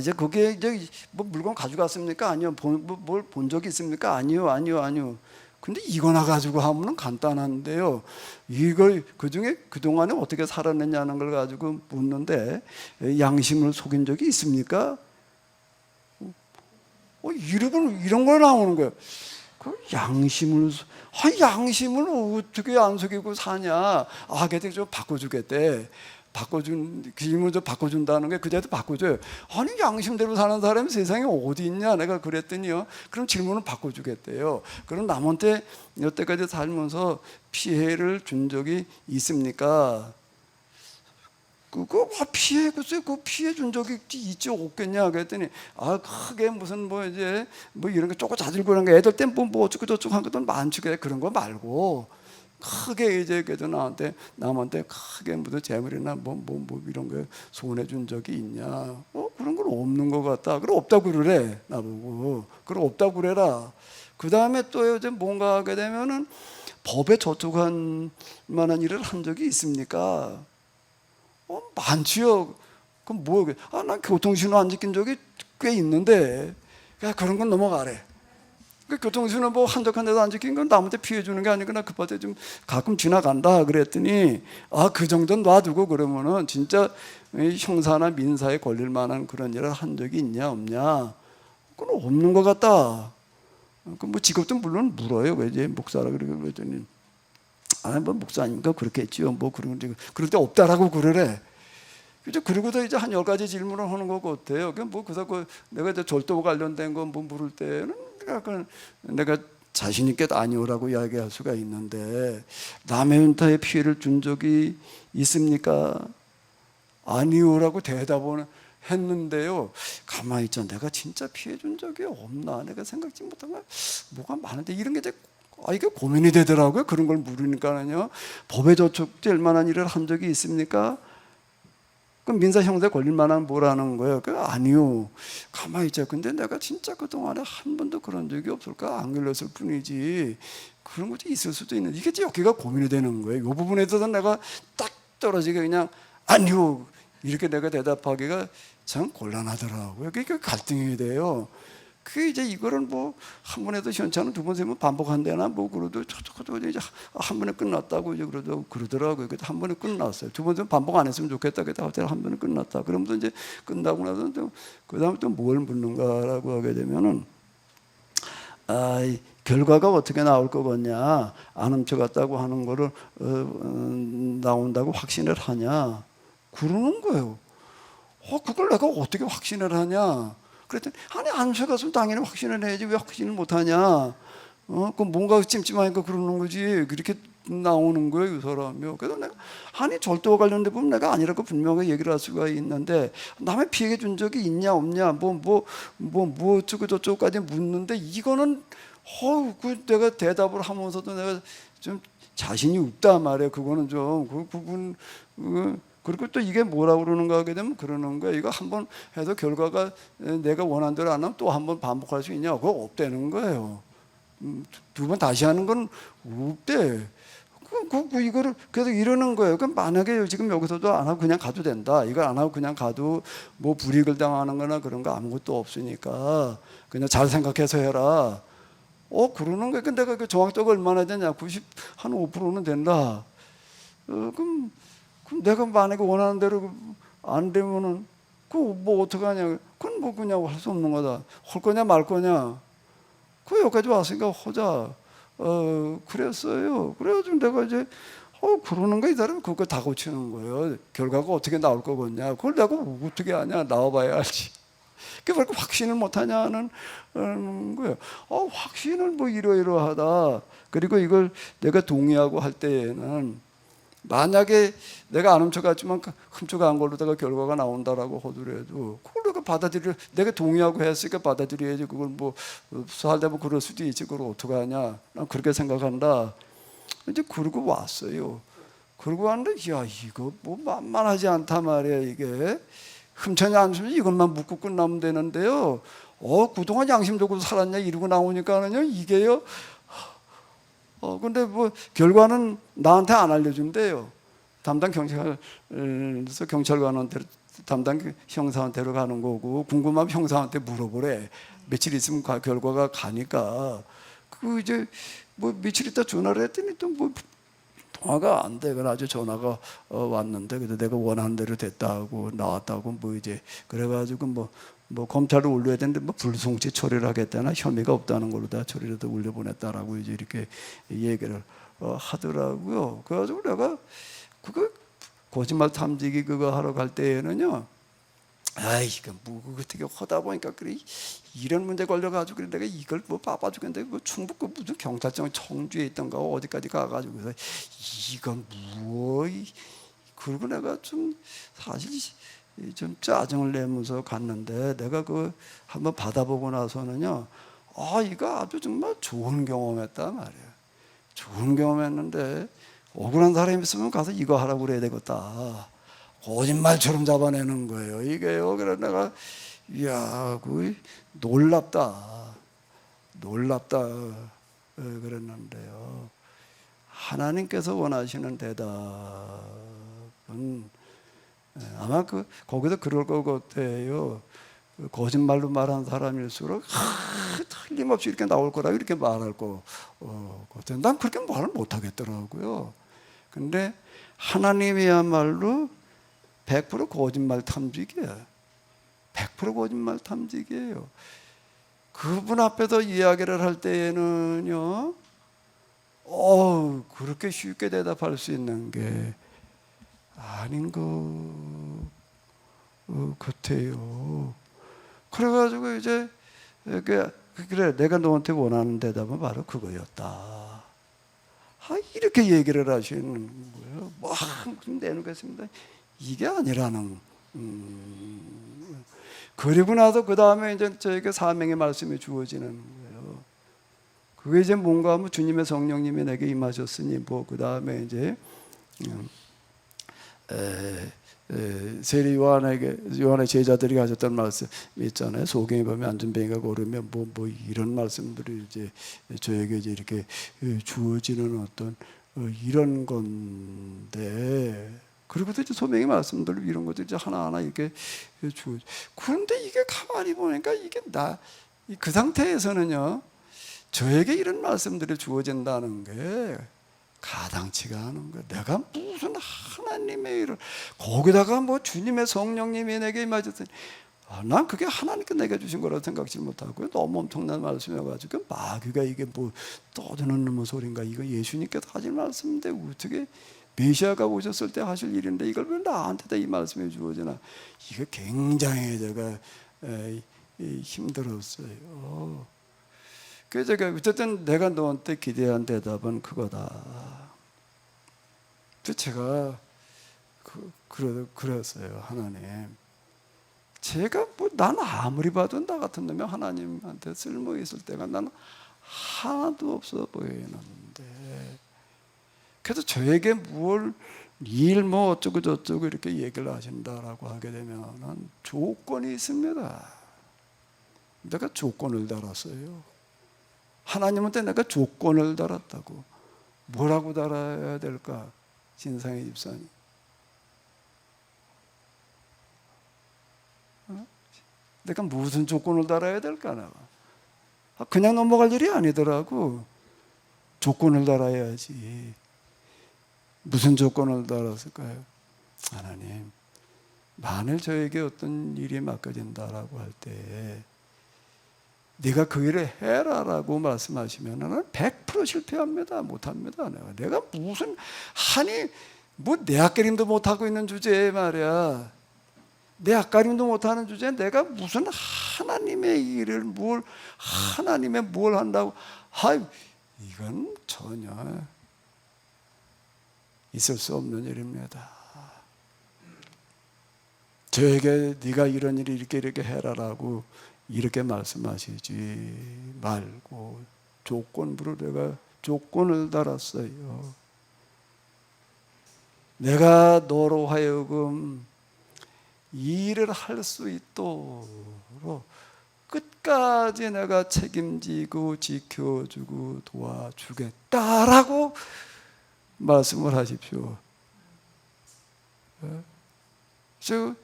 Speaker 1: 이제 그게 이제 뭐 물건 가져갔습니까? 아니요. 뭘 본 적이 있습니까? 아니요. 근데 이거나 가지고 하면은 간단한데요. 이걸 그 중에 그 동안에 어떻게 살았느냐는 걸 가지고 묻는데 양심을 속인 적이 있습니까? 이런 거 나오는 거예요. 그 양심을 어떻게 안 속이고 사냐? 걔들 좀 바꿔주겠대. 기름을 좀 바꿔준다는 게 그대도 바꿔줘요. 아니 양심대로 사는 사람이 세상에 어디 있냐? 내가 그랬더니요. 그럼 질문을 바꿔주겠대요. 그럼 남한테 여태까지 살면서 피해를 준 적이 있습니까? 그 피해 준 적이 있지 없겠냐? 그랬더니 크게 무슨 뭐 이제 뭐 이런 거 쪼고 자들고 그런 거 애들 땐 뭐 어쩌고 저쩌고 한 것도 많지 그런 거 말고. 크게 이제 그래도 남한테 크게 무슨 재물이나 뭐 이런 거 손해 준 적이 있냐? 그런 건 없는 것 같다. 그럼 없다고 그래 나보고. 그럼 없다고 그래라. 그 다음에 또 이제 뭔가 하게 되면은 법에 저촉한 만한 일을 한 적이 있습니까? 많지요. 그럼 난 교통신호 안 지킨 적이 꽤 있는데 그런 건 넘어가래. 교통신호 뭐 한적한 데도 안 지킨 건 남한테 피해 주는 게 아니구나. 급할 때 좀 가끔 지나간다 그랬더니 그 정도는 놔두고 그러면은 진짜 형사나 민사에 걸릴 만한 그런 일을 한 적이 있냐 없냐? 그건 없는 것 같다. 뭐 직업도 물론 물어요. 왜 이제 목사라 그러더니 뭐 목사 아닙니까? 그렇겠지요. 뭐 그런 때 없다라고 그러래. 그리고도 이제 한 10가지 질문을 하는 거 같아요. 내가 이제 절도 관련된 거 뭐 물을 때는 내가 자신 있게 아니오라고 이야기할 수가 있는데 남의 은타에 피해를 준 적이 있습니까? 아니오라고 대답을 했는데요. 가만히 있자. 내가 진짜 피해 준 적이 없나? 내가 생각지 못한 거 뭐가 많은데 이런 게 이게 고민이 되더라고요. 그런 걸 물으니까는요. 법에 저촉될 만한 일을 한 적이 있습니까? 그럼 민사 형사에 걸릴 만한 뭐라는 거예요? 아니요. 가만히 있자. 근데 내가 진짜 그동안에 한 번도 그런 적이 없을까? 안 걸렸을 뿐이지. 그런 것도 있을 수도 있는데 이게 여기가 고민이 되는 거예요. 이 부분에 있어서 내가 딱 떨어지게 그냥 아니요. 이렇게 내가 대답하기가 참 곤란하더라고요. 그게 갈등이 돼요. 이제 이거를 뭐 한 번에도 현찮은 두 번, 세 번 반복한대나 뭐 그러도 이제 한 번에 끝났다고 이제 그러더라고요. 그래도 한 번에 끝났어요. 두 번, 세 번 반복 안 했으면 좋겠다. 그때 한 번에 끝났다. 그러면서 이제 끝나고 나서 그 다음에 또 뭘 묻는가라고 하게 되면은 결과가 어떻게 나올 거겠냐? 안 훔쳐갔다고 하는 거를 나온다고 확신을 하냐? 그러는 거예요. 그걸 내가 어떻게 확신을 하냐? 그랬더니 안 훔쳐갔으면 당연히 확신을 해야지 왜 확신을 못하냐? 뭔가 찜찜하니까 그러는 거지. 그렇게 나오는 거예요, 이 사람이요. 그래서 내가 절도와 관련된 부분 내가 아니라고 분명히 얘기를 할 수가 있는데 남의 피해 준 적이 있냐 없냐 뭐 어쩌고 저쩌고까지 묻는데 이거는 내가 대답을 하면서도 내가 좀 자신이 없다 말이에요. 그거는 좀 그리고 또 이게 뭐라고 그러는가 하게 되면 그러는 거예요. 이거 한번 해도 결과가 내가 원한 대로 안 하면 또 한 번 반복할 수 있냐? 그거 없다는 거예요. 두 번 다시 하는 건 없대. 이거를 그래서 이러는 거예요. 그럼 만약에 지금 여기서도 안 하고 그냥 가도 된다. 이걸 안 하고 그냥 가도 뭐 불이익을 당하는 거나 그런 거 아무것도 없으니까 그냥 잘 생각해서 해라. 그러는 거예요. 근데 그 정확도가 얼마나 되냐? 한 5%는 된다. 그럼 내가 만약에 원하는 대로 안 되면은 뭐 어떡하냐? 그건 뭐 그냥 할 수 없는 거다. 할 거냐 말 거냐? 여기까지 왔으니까 하자. 그랬어요. 그래가지고 내가 이제 그러는 거 이 사람 그거 다 고치는 거예요. 결과가 어떻게 나올 거겠냐? 그걸 내가 어떻게 하냐? 나와봐야 알지. 그게 왜 확신을 못하냐는 거예요. 확신을 뭐 이러이러하다. 그리고 이걸 내가 동의하고 할 때에는 만약에 내가 안 훔쳐갔지만 훔쳐간 걸로다가 결과가 나온다라고 하더라도 그걸 내가 받아들여, 내가 동의하고 했으니까 받아들여야지. 그걸 뭐 살다 보면 그럴 수도 있지. 그걸 어떡하냐. 난 그렇게 생각한다. 이제 그러고 왔어요. 그러고 왔는데 야, 이거 뭐 만만하지 않다 말이야. 이게 훔쳤냐 안 훔쳤냐 이것만 묻고 끝나면 되는데요. 그동안 양심 두고 살았냐 이러고 나오니까는요, 이게요. 근데 뭐 결과는 나한테 안 알려준대요. 담당 경찰서 경찰관한테, 담당 형사한테로 가는 거고, 궁금하면 형사한테 물어보래. 며칠 있으면 결과가 가니까. 그 이제 뭐 며칠 있다 전화를 했더니 또 뭐 통화가 안 돼. 그래가지고 전화가 왔는데, 그래도 내가 원하는 대로 됐다고 나왔다고 뭐 이제 그래가지고 뭐 검찰을 올려야 되는데 뭐 불송치 처리를 하겠다나 혐의가 없다는 걸로 다 처리라도 올려보냈다라고 이제 이렇게 얘기를 하더라고요. 그래가지고 내가 그거 거짓말 탐지기 그거 하러 갈 때에는요, 이거 뭐 어떻게 하다 보니까 그래 이런 문제 걸려가지고 그래 내가 이걸 뭐 바빠죽겠는데 뭐 충북 그 무슨 경찰청 청주에 있던가 어디까지 가가지고 그래서 이건 뭐 그러고 내가 좀 사실 좀 짜증을 내면서 갔는데, 내가 그 한번 받아보고 나서는요, 이거 아주 정말 좋은 경험했단 말이에요. 좋은 경험했는데 억울한 사람이 있으면 가서 이거 하라고 그래야 되겠다. 거짓말처럼 잡아내는 거예요, 이게요. 그래서 내가 이야, 그 놀랍다 그랬는데요. 하나님께서 원하시는 대답은 아마 거기서 그럴 것 같아요. 거짓말로 말한 사람일수록 틀림없이 이렇게 나올 거라 이렇게 말할 거 같아요. 난 그렇게 말을 못 하겠더라고요. 근데 하나님이야말로 100% 거짓말 탐지기야. 100% 거짓말 탐지기예요. 그분 앞에서 이야기를 할 때에는요, 그렇게 쉽게 대답할 수 있는 게 아닌 것 같아요. 그래가지고 이제 그래 내가 너한테 원하는 대답은 바로 그거였다. 이렇게 얘기를 하시는 거예요. 뭐 내놓겠습니다. 이게 아니라는. 그리고 나서 그 다음에 이제 저에게 사명의 말씀이 주어지는 거예요. 그게 이제 뭔가 하면 주님의 성령님이 내게 임하셨으니 뭐 그 다음에 이제 세리 요한의 제자들이 가졌던 말씀 있잖아요. 소경이 보면 안전뱅이가 걸으면 뭐 이런 말씀들이 이제 저에게 이제 이렇게 주어지는 어떤 이런 건데, 그리고 또 이제 소명의 말씀들 이런 것들 이제 하나하나 이렇게 주어. 그런데 이게 가만히 보니까 이게 그 상태에서는요, 저에게 이런 말씀들이 주어진다는 게 가당치가 않은 거예요. 내가 무슨 하나님의 일을, 거기다가 뭐 주님의 성령님이 내게 임하셨더니 난 그게 하나님께 내게 주신 거라고 생각지 못하고요. 너무 엄청난 말씀이어가지고 마귀가 이게 뭐 떠드는 놈의 소린가, 이거 예수님께서 하실 말씀인데 어떻게 메시아가 오셨을 때 하실 일인데 이걸 왜 나한테다 이 말씀이 주어지나, 이게 굉장히 제가 힘들었어요. 그래서 제가 어쨌든 내가 너한테 기대한 대답은 그거다. 제가 그랬어요. 하나님, 제가 뭐 난 아무리 봐도 나 같은 놈이 하나님한테 쓸모 있을 때가 난 하나도 없어 보이는데, 그래서 저에게 뭘 일 뭐 어쩌고 저쩌고 이렇게 얘기를 하신다라고 하게 되면 조건이 있습니다. 내가 조건을 달았어요. 하나님한테 내가 조건을 달았다고. 뭐라고 달아야 될까? 진상의 집사님, 내가 무슨 조건을 달아야 될까? 내가 그냥 넘어갈 일이 아니더라고. 조건을 달아야지. 무슨 조건을 달았을까요? 하나님, 만일 저에게 어떤 일이 맡겨진다라고 할 때 네가 그 일을 해라라고 말씀하시면 100% 실패합니다. 못합니다. 내가 무슨 뭐 내 앞가림도 못하고 있는 주제에 말이야. 내 앞가림도 못하는 주제에 내가 무슨 하나님의 일을 하나님의 뭘 한다고. 이건 전혀 있을 수 없는 일입니다. 저에게 네가 이런 일을 이렇게 해라라고 이렇게 말씀하시지 말고 조건부로 내가 조건을 달았어요. 내가 너로 하여금 이 일을 할 수 있도록 끝까지 내가 책임지고 지켜주고 도와주겠다라고 말씀을 하십시오. 전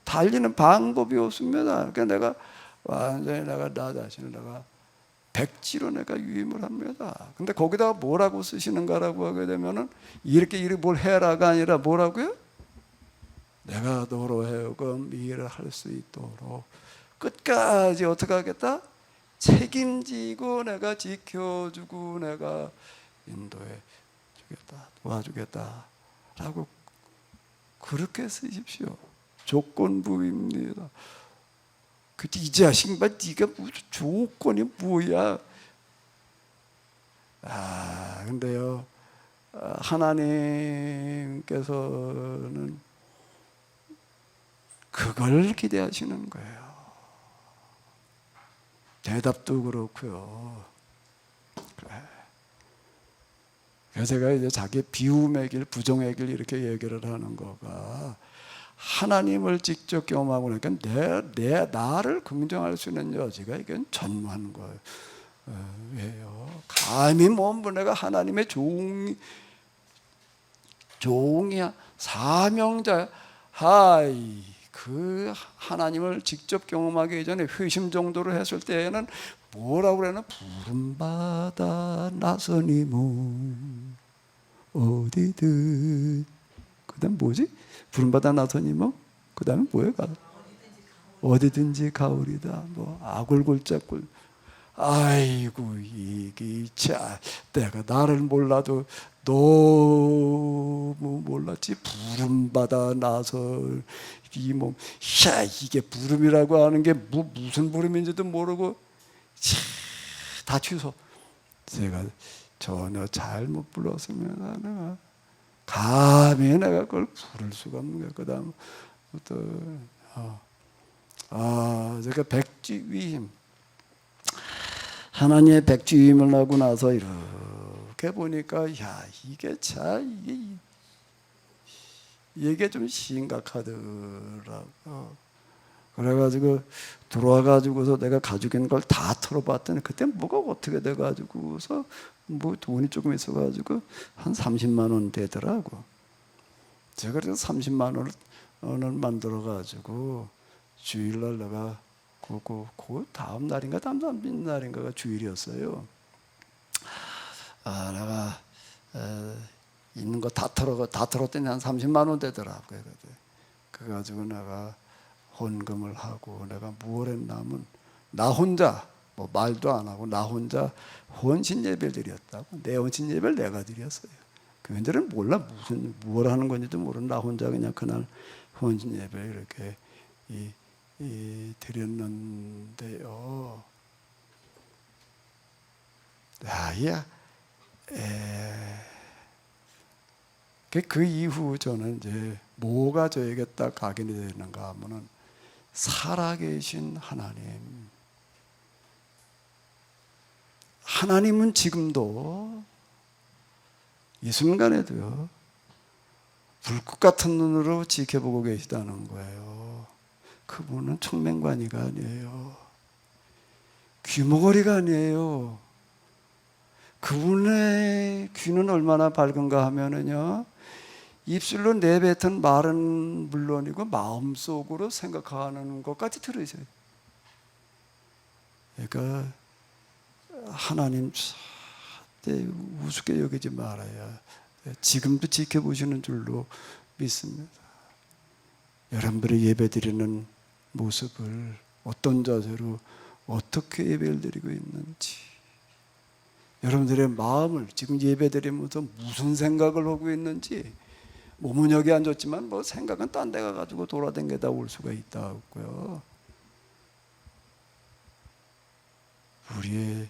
Speaker 1: 달리는 방법이 없습니다. 그러니까 내가 완전히 나 자신을 내가 백지로 내가 유임을 합니다. 근데 거기다가 뭐라고 쓰시는가라고 하게 되면은 이렇게 뭘 해라가 아니라 뭐라고요? 내가 너로 하여금 이 일을 할 수 있도록 끝까지 어떻게 하겠다? 책임지고 내가 지켜주고 내가 인도해 주겠다, 도와주겠다라고 그렇게 쓰십시오. 조건부입니다. 이 자식 봐, 네가 무슨 조건이 뭐야? 근데요, 하나님께서는 그걸 기대하시는 거예요. 대답도 그렇고요. 그래. 그래서 제가 이제 자기 비움의 길, 부정의 길 이렇게 얘기를 하는 거가 하나님을 직접 경험하고 나니까 나를 긍정할 수 있는 여지가 이건 전무한 거예요. 감히 내가 하나님의 종이야, 사명자야. 그 하나님을 직접 경험하기 전에 회심 정도로 했을 때에는 뭐라고 그러나 부름받아 나서니 몸 어디든 그다음 뭐지? 부름받아 나서니 그 다음에 뭐예요? 어디든지 가오리다. 아굴골짝굴. 아이고 이게 참 내가 나를 몰라도 너무 몰랐지. 부름받아 나설 이 몸. 이게 부름이라고 하는 게 무슨 부름인지도 모르고 다 취소. 제가 전혀 잘못 불렀습니다. 내가 감히 내가 그걸 부를 수가 없는 거야. 그 다음부터 제가 백지위임, 하나님의 백지위임을 하고 나서 이렇게 보니까 이게 좀 심각하더라고. 그래가지고 들어와가지고서 내가 가지고 있는 걸 다 털어봤더니 그때 뭐가 어떻게 돼가지고서 돈이 조금 있어가지고 한 30만 원 되더라고. 제가 그래서 30만 원을 만들어가지고 주일날 내가 그 다음 날인가 다음 날인가가 주일이었어요. 내가 있는 거 다 털었더니 한 30만 원 되더라고요. 그래가지고 내가 헌금을 하고 내가 뭘 했냐면 나 혼자 말도 안 하고 나 혼자 헌신 예배를 드렸다고. 내 헌신 예배를 내가 드렸어요. 교인들은 몰라 뭘 하는 건지도 모르는 나 혼자 그냥 그날 헌신 예배를 이렇게 드렸는데요. 그 이후 저는 이제 뭐가 저에게 딱 각인이 되는가 하면은 살아계신 하나님은 지금도 이 순간에도요 불꽃 같은 눈으로 지켜보고 계시다는 거예요. 그분은 청맹관이가 아니에요. 귀머거리가 아니에요. 그분의 귀는 얼마나 밝은가 하면은요 입술로 내뱉은 말은 물론이고 마음속으로 생각하는 것까지 들으셔요. 그러니까 하나님 절대 우습게 여기지 말아야 지금도 지켜보시는 줄로 믿습니다. 여러분들이 예배드리는 모습을 어떤 자세로 어떻게 예배를 드리고 있는지, 여러분들의 마음을 지금 예배드리면서 무슨 생각을 하고 있는지, 몸은 여기 앉았지만 생각은 딴 데 가가지고 돌아다니다 올 수가 있다고요. 우리의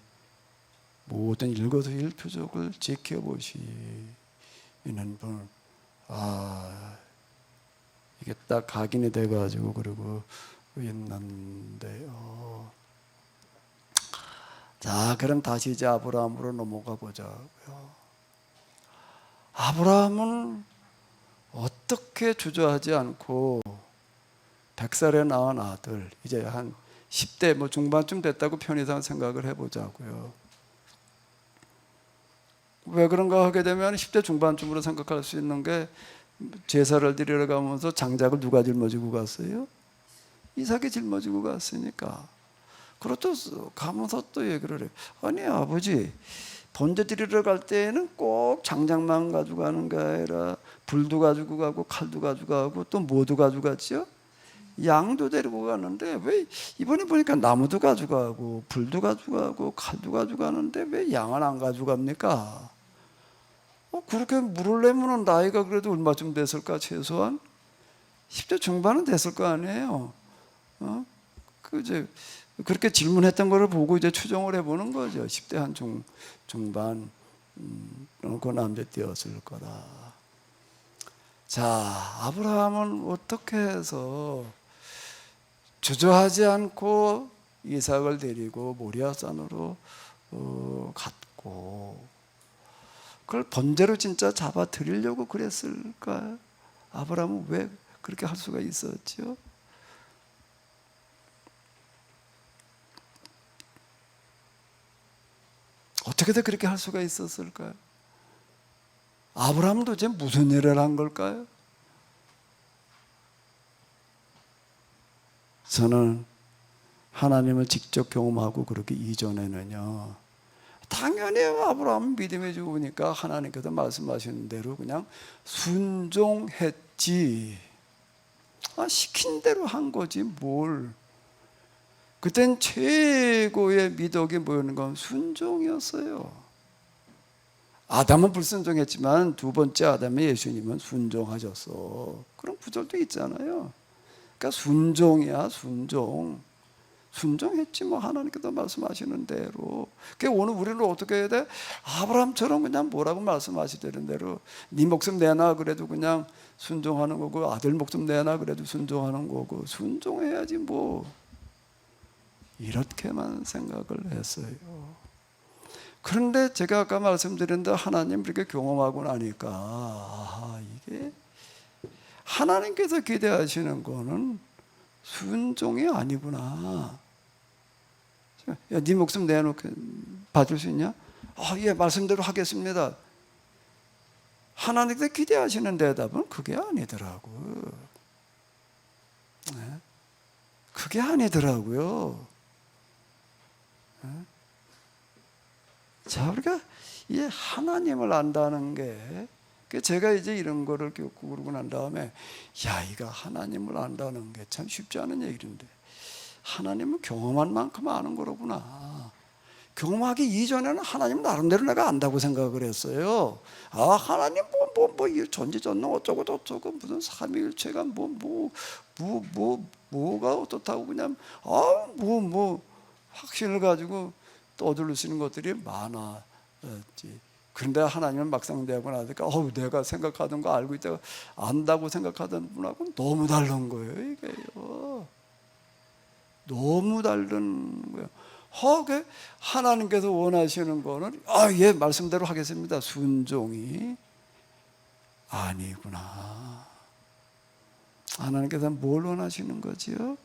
Speaker 1: 모든 일거수일투족을 지켜보시는 있는 분, 이게 딱 각인이 돼가지고 그러고 있는데요. 자, 그럼 다시 이제 아브라함으로 넘어가 보자고요. 아브라함은 어떻게 주저하지 않고 100살에 낳은 아들, 이제 한 10대 뭐 중반쯤 됐다고 편의상 생각을 해보자고요. 왜 그런가 하게 되면 10대 중반쯤으로 생각할 수 있는 게, 제사를 드리러 가면서 장작을 누가 짊어지고 갔어요? 이삭이 짊어지고 갔으니까. 그렇죠. 가면서 또 얘기를 해요. 아니 아버지, 번제 드리러 갈 때에는 꼭 장작만 가지고 가는 게 아니라 불도 가지고 가고 칼도 가지고 가고 또 뭐도 가지고 갔죠? 양도 데리고 가는데 왜 이번에 보니까 나무도 가지고 가고 불도 가지고 가고 칼도 가지고 가는데 왜 양은 안 가지고 갑니까? 그렇게 물으려면 나이가 그래도 얼마쯤 됐을까? 최소한 10대 중반은 됐을 거 아니에요. 이제 그렇게 질문했던 거를 보고 이제 추정을 해보는 거죠. 10대 한 중반, 그 남자띠였을 거다. 자, 아브라함은 어떻게 해서 주저하지 않고 이삭을 데리고 모리아산으로 갔고, 그걸 번제로 진짜 잡아 드리려고 그랬을까요? 아브라함은 왜 그렇게 할 수가 있었죠? 어떻게든 그렇게 할 수가 있었을까요? 아브라함은 도대체 무슨 일을 한 걸까요? 저는 하나님을 직접 경험하고 그러기 이전에는요, 당연히 아브라함은 믿음의 주부니까 하나님께서 말씀하시는 대로 그냥 순종했지. 시킨 대로 한 거지 뭘. 그땐 최고의 미덕이 뭐였는 건 순종이었어요. 아담은 불순종했지만 두 번째 아담의 예수님은 순종하셨어. 그런 구절도 있잖아요. 그러니까 순종이야, 순종. 순종했지 뭐, 하나님께서 말씀하시는 대로. 그러니까 오늘 우리는 어떻게 해야 돼? 아브라함처럼 그냥 뭐라고 말씀하시되는 대로 네 목숨 내놔 그래도 그냥 순종하는 거고, 아들 목숨 내놔 그래도 순종하는 거고, 순종해야지 뭐. 이렇게만 생각을 했어요. 그런데 제가 아까 말씀드린 대로 하나님 이렇게 경험하고 나니까 이게 하나님께서 기대하시는 거는 순종이 아니구나. 야, 네 목숨 내놓게 봐줄 수 있냐? 예, 말씀대로 하겠습니다. 하나님께서 기대하시는 대답은 그게 아니더라고. 네? 그게 아니더라고요. 네? 자, 우리가 이 하나님을 안다는 게, 제가 이제 이런 거를 겪고 그러고 난 다음에, 야, 이거 하나님을 안다는 게 참 쉽지 않은 얘기인데, 하나님을 경험한 만큼 아는 거로구나. 경험하기 이전에는 하나님 나름대로 내가 안다고 생각을 했어요. 하나님 전지전능 어쩌고 저쩌고 무슨 삼위일체가 뭐가 어떻다고 그냥 확신을 가지고 떠들으시는 것들이 많았지. 그런데 하나님은 막상 대하고 나니까 내가 생각하던 거 알고 있다가 안다고 생각하던 분하고는 너무 다른 거예요. 이게요. 너무 다른 거예요. 하나님께서 원하시는 거는 예, 말씀대로 하겠습니다. 순종이 아니구나. 하나님께서 뭘 원하시는 거지요?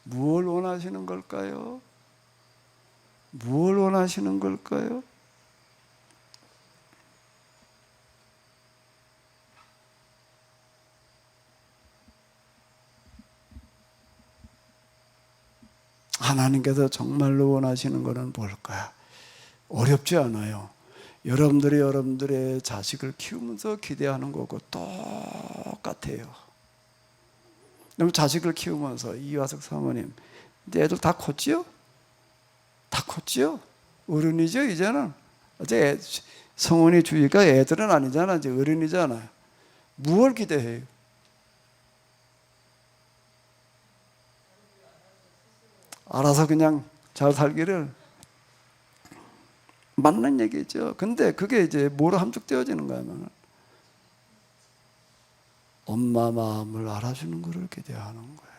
Speaker 1: 뭘 원하시는 걸까요? 뭘 원하시는 걸까요? 하나님께서 정말로 원하시는 것은 뭘까요? 어렵지 않아요. 여러분들이 여러분들의 자식을 키우면서 기대하는 거고 똑같아요. 그럼 자식을 키우면서 이화석 사모님, 이제 애들 다 컸지요? 다 컸지요? 어른이죠 이제는. 이제 성원이 주니까 애들은 아니잖아. 이제 어른이잖아요. 무엇을 기대해요? 알아서 그냥 잘 살기를. 맞는 얘기죠. 근데 그게 이제 뭐로 함축되어지는 거냐면 엄마 마음을 알아주는 것을 기대하는 거예요.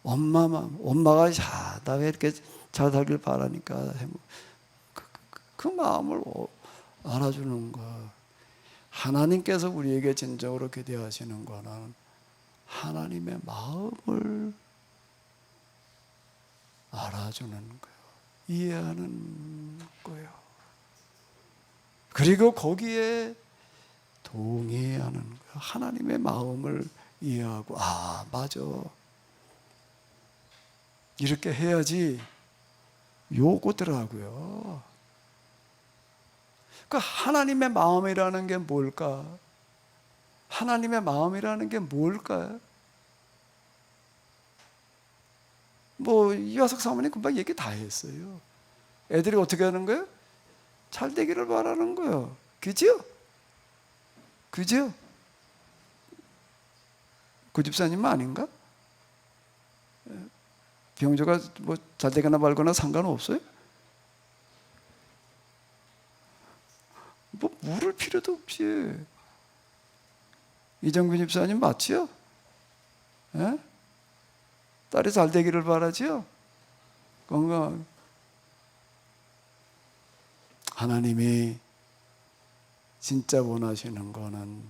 Speaker 1: 엄마 마음, 엄마가 나 왜 이렇게 잘 살길 바라니까 그 마음을 알아주는 거. 하나님께서 우리에게 진정으로 기대하시는 거는 하나님의 마음을 알아주는 거예요. 이해하는 거예요. 그리고 거기에 동의하는 거예요. 하나님의 마음을 이해하고, 아, 맞아. 이렇게 해야지. 요거더라고요. 그 하나님의 마음이라는 게 뭘까? 하나님의 마음이라는 게 뭘까요? 이화석 사모님 금방 얘기 다 했어요. 애들이 어떻게 하는 거예요? 잘 되기를 바라는 거예요. 그죠? 그죠? 그 집사님 아닌가? 병조가 잘 되거나 말거나 상관없어요? 물을 필요도 없지. 이정근 집사님 맞지요? 예? 딸이 잘 되기를 바라지요? 건강. 하나님이 진짜 원하시는 거는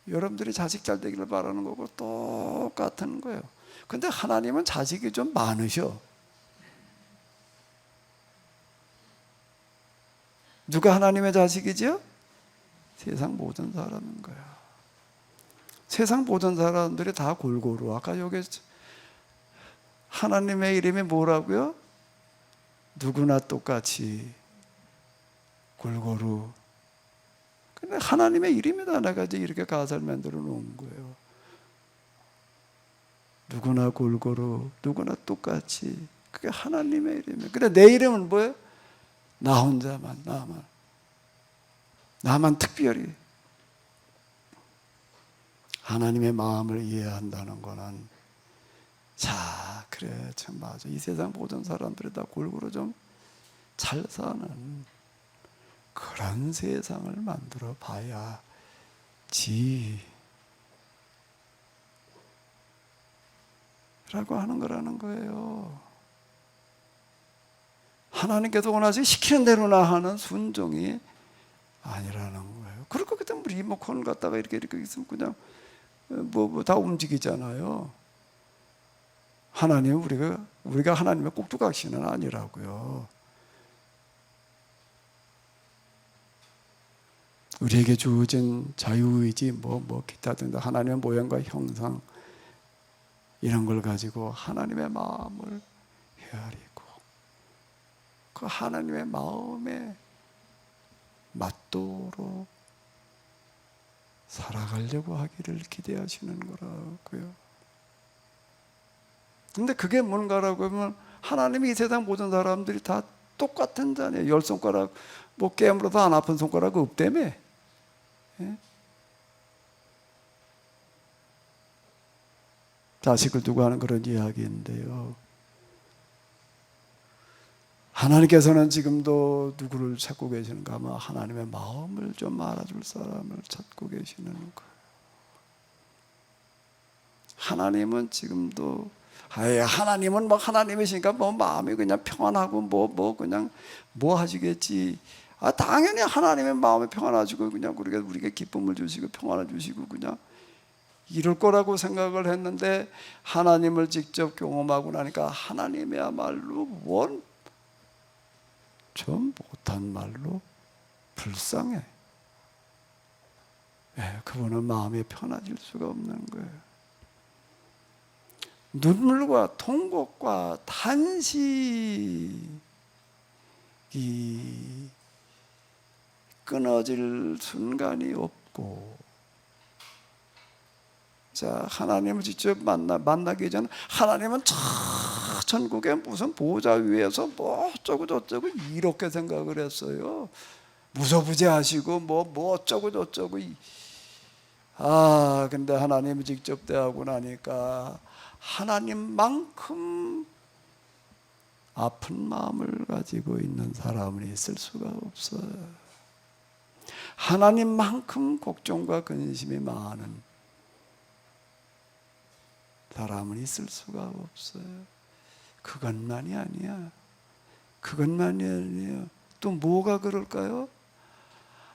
Speaker 1: 여러분들이 자식 잘 되기를 바라는 거고 똑같은 거예요. 근데 하나님은 자식이 좀 많으셔. 누가 하나님의 자식이지요? 세상 모든 사람인 거야. 세상 모든 사람들이 다 골고루. 아까 여기 하나님의 이름이 뭐라고요? 누구나 똑같이 골고루. 근데 하나님의 이름이다. 내가 이제 이렇게 가사를 만들어 놓은 거예요. 누구나 골고루, 누구나 똑같이. 그게 하나님의 이름이에요. 근데 내 이름은 뭐예요? 나 혼자만, 나만 특별히. 하나님의 마음을 이해한다는 거는, 자, 그래, 참 맞아. 이 세상 모든 사람들이 다 골고루 좀 잘 사는 그런 세상을 만들어 봐야지. 라고 하는 거라는 거예요. 하나님께서 원하시 시키는 대로나 하는 순종이 아니라는 거예요. 그렇게 그때 우리 리모컨을 갖다가 이렇게 있으면 그냥 다 움직이잖아요. 하나님은 우리가 하나님의 꼭두각시는 아니라고요. 우리에게 주어진 자유의지 기타 등등 하나님의 모양과 형상 이런 걸 가지고 하나님의 마음을 헤아리고 그 하나님의 마음에 맞도록 살아가려고 하기를 기대하시는 거라고요. 근데 그게 뭔가라고 하면 하나님이 이 세상 모든 사람들이 다 똑같은 자네요. 10손가락 깨물어도 안 아픈 손가락 없다며. 예? 자식을 두고 하는 그런 이야기인데요. 하나님께서는 지금도 누구를 찾고 계시는가 하면 하나님의 마음을 좀 알아줄 사람을 찾고 계시는 거예요. 하나님은 지금도 하나님은 하나님이시니까 마음이 그냥 평안하고 그냥 하시겠지. 당연히 하나님의 마음이 평안하시고 그냥 우리에게 기쁨을 주시고 평안을 주시고 그냥 이럴 거라고 생각을 했는데 하나님을 직접 경험하고 나니까 하나님이야말로 좀 못한 말로 불쌍해. 그분은 마음이 편해질 수가 없는 거예요. 눈물과 통곡과 탄식이 끊어질 순간이 없고, 자, 하나님을 직접 만나기 전에 하나님은 천국에 무슨 보좌 위에서 어쩌고 저쩌고 이렇게 생각을 했어요. 무소부재하시고 어쩌고 저쩌고. 근데 하나님이 직접 대하고 나니까 하나님만큼 아픈 마음을 가지고 있는 사람은 있을 수가 없어요. 하나님만큼 걱정과 근심이 많은 사람은 있을 수가 없어요. 그것만이 아니야. 그것만이 아니에요. 또 뭐가 그럴까요?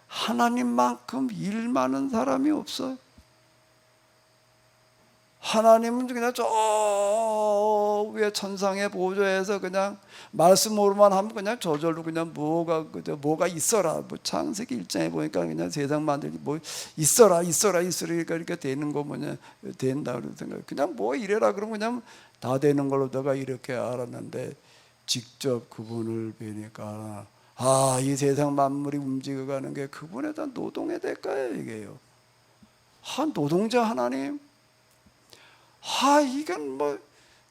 Speaker 1: 하나님만큼 일 많은 사람이 없어요. 하나님은 그냥 저 위에 천상의 보좌에서 그냥 말씀으로만 하면 그냥 저절로 그냥 뭐가 있어라. 뭐 창세기 1장에 보니까 그냥 세상 만들기 뭐 있어라 이렇게 되는 거 뭐냐 된다 그런 생각. 그냥 뭐 이래라 그러면 그냥 다 되는 걸로 내가 이렇게 알았는데 직접 그분을 뵈니까 이 세상 만물이 움직여가는 게 그분에 대한 노동의 대가예요, 이게요. 노동자 하나님. 이건 뭐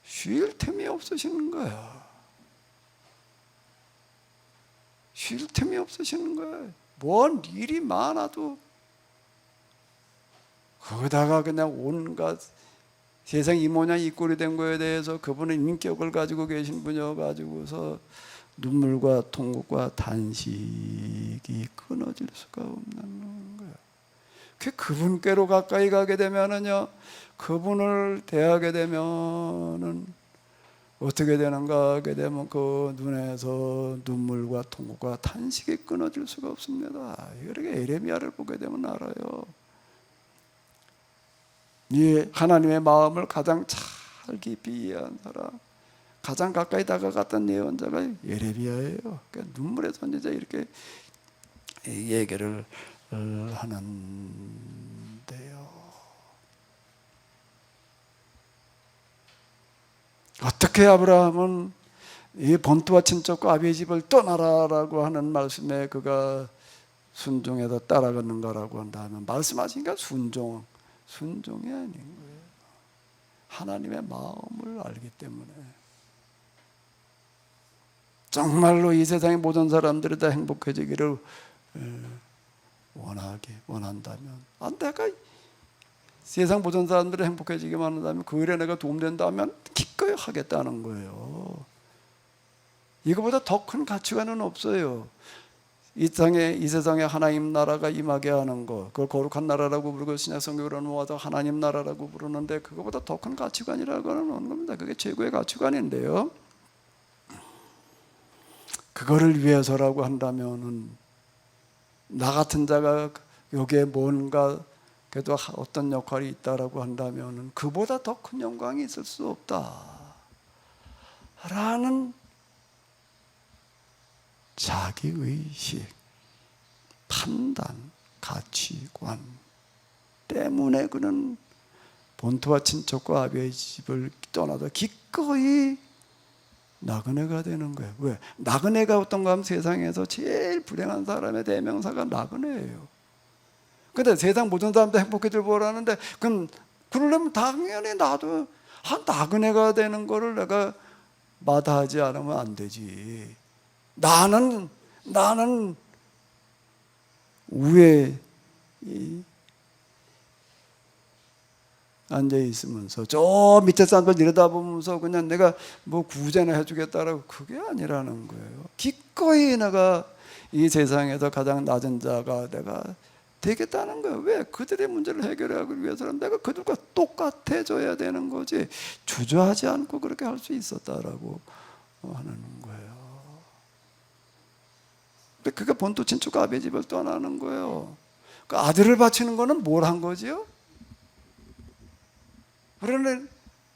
Speaker 1: 쉴 틈이 없으시는 거야. 쉴 틈이 없으시는 거야. 뭔 일이 많아도 거기다가 그냥 온갖 세상 이 모양 이 꼴이 된 거에 대해서 그분은 인격을 가지고 계신 분이어 가지고서 눈물과 통곡과 단식이 끊어질 수가 없는 거야. 그분께로 가까이 가게 되면은요, 그분을 대하게 되면은 어떻게 되는가 하게 되면 그 눈에서 눈물과 통곡과 탄식이 끊어질 수가 없습니다. 이렇게 에레미야를 보게 되면 알아요. 이 하나님의 마음을 가장 잘 깊이 이해한 사람, 가장 가까이 다가갔던 예언자가 예레미야예요. 그러니까 눈물의 선지자 이렇게 얘기를 하는데요. 어떻게 아브라함은 이 본토와 친척과 아비의 집을 떠나라라고 하는 말씀에 그가 순종해서 따라갔는가라고 한다면 말씀하시니까 순종이 아닌 거예요. 하나님의 마음을 알기 때문에 정말로 이 세상의 모든 사람들이 다 행복해지기를 원한다면 내가 세상 모든 사람들이 행복해지기만 한다면 그 일에 내가 도움된다면 기꺼이 하겠다는 거예요. 이거보다 더 큰 가치관은 없어요. 이 세상에 하나님 나라가 임하게 하는 거, 그걸 거룩한 나라라고 부르고 신약 성경으로는 모아서 하나님 나라라고 부르는데 그거보다 더 큰 가치관이라고 하는 겁니다. 그게 최고의 가치관인데요. 그거를 위해서라고 한다면은 나 같은 자가 여기에 뭔가 그래도 어떤 역할이 있다라고 한다면은 그보다 더 큰 영광이 있을 수 없다라는 자기의식, 판단, 가치관 때문에 그는 본토와 친척과 아비의 집을 떠나서 기꺼이 나그네가 되는 거예요. 왜? 나그네가 어떤가 하면 세상에서 제일 불행한 사람의 대명사가 나그네예요. 근데 세상 모든 사람도 행복해질 보라는데 그러려면 당연히 나도 나그네가 되는 거를 내가 마다하지 않으면 안 되지. 나는 위에 앉아 있으면서 저 밑에 사람들 내려다보면서 그냥 내가 뭐 구제나 해주겠다라고 그게 아니라는 거예요. 기꺼이 내가 이 세상에서 가장 낮은 자가 내가 되겠다는 거예요. 왜? 그들의 문제를 해결하기 위해서는 내가 그들과 똑같아져야 되는 거지 주저하지 않고 그렇게 할 수 있었다라고 하는 거예요. 근데 그게 본토 친척과 아비의 집을 떠나는 거예요. 그 아들을 바치는 거는 뭘 한 거지요? 그러네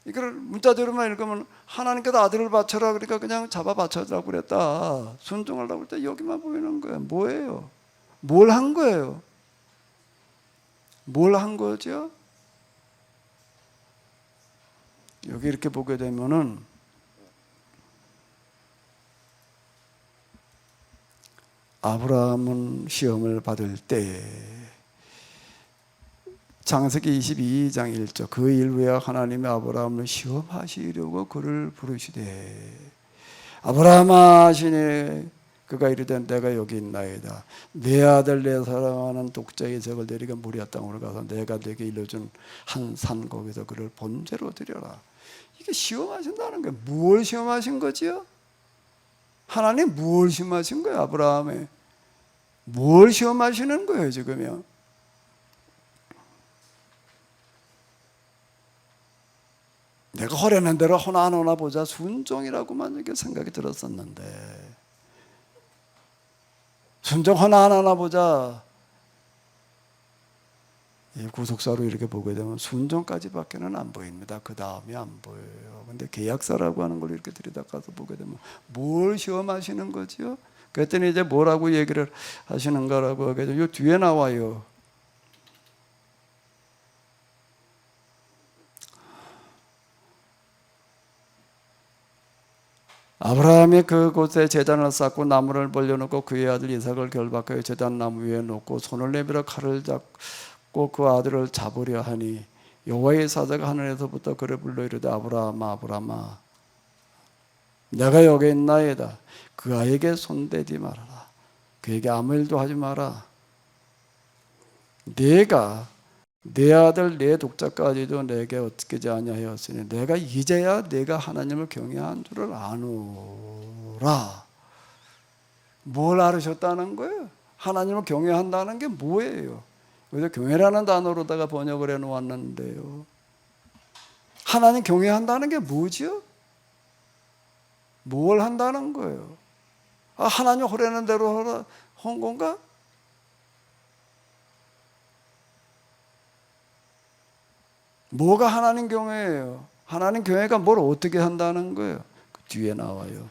Speaker 1: 이걸 문자대로만 읽으면 하나님께서 아들을 바쳐라 그러니까 그냥 잡아 바쳐라고 그랬다. 순종하려고 그랬다. 여기만 보이는 거예요. 뭐예요? 뭘 한 거예요? 뭘 한 거죠? 여기 이렇게 보게 되면은 아브라함은 시험을 받을 때 창세기 22장 1절 그 일 후에 하나님이 아브라함을 시험하시려고 그를 부르시되 아브라함아 하시니 그가 이르되 내가 여기 있나이다. 내 아들 내 사랑하는 독자 이삭을 데리고 모리아 땅으로 가서 내가 네게 일러준 한 산 거기서 그를 번제로 드려라. 이게 시험하신다는 게 뭘 시험하신 거지요? 하나님 뭘 시험하신 거예요? 아브라함에 뭘 시험하시는 거예요 지금요? 내가 허려낸 대로 하나 보자 순종이라고만 이렇게 생각이 들었었는데 순종 하나 보자 이 구속사로 이렇게 보게 되면 순종까지밖에는 안 보입니다. 그 다음이 안 보여요. 근데 계약사라고 하는 걸 이렇게 들여다가서 보게 되면 뭘 시험하시는 거지요? 그랬더니 이제 뭐라고 얘기를 하시는가라고 하게 되면 요 뒤에 나와요. 아브라함이 그곳에 제단을 쌓고 나무를 벌려놓고 그의 아들 이삭을 결박하여 제단 나무 위에 놓고 손을 내밀어 칼을 잡고 그 아들을 잡으려 하니 여호와의 사자가 하늘에서부터 그를 불러 이르되 아브라함아 아브라함아 내가 여기 있나이다. 그 아이에게 손대지 말아라. 그에게 아무 일도 하지 마라. 네가 내 아들 내 독자까지도 내게 어떻게 아니하였으니 내가 이제야 내가 하나님을 경외한 줄을 아노라. 뭘 알으셨다는 거예요? 하나님을 경외한다는 게 뭐예요? 그래서 경외라는 단어로다가 번역을 해놓았는데요. 하나님 경외한다는 게 뭐지요? 뭘 한다는 거예요? 아, 하나님 허라는 대로 하라 한 건가? 뭐가 하나님 경외예요? 하나님 경외가 뭘 어떻게 한다는 거예요? 그 뒤에 나와요.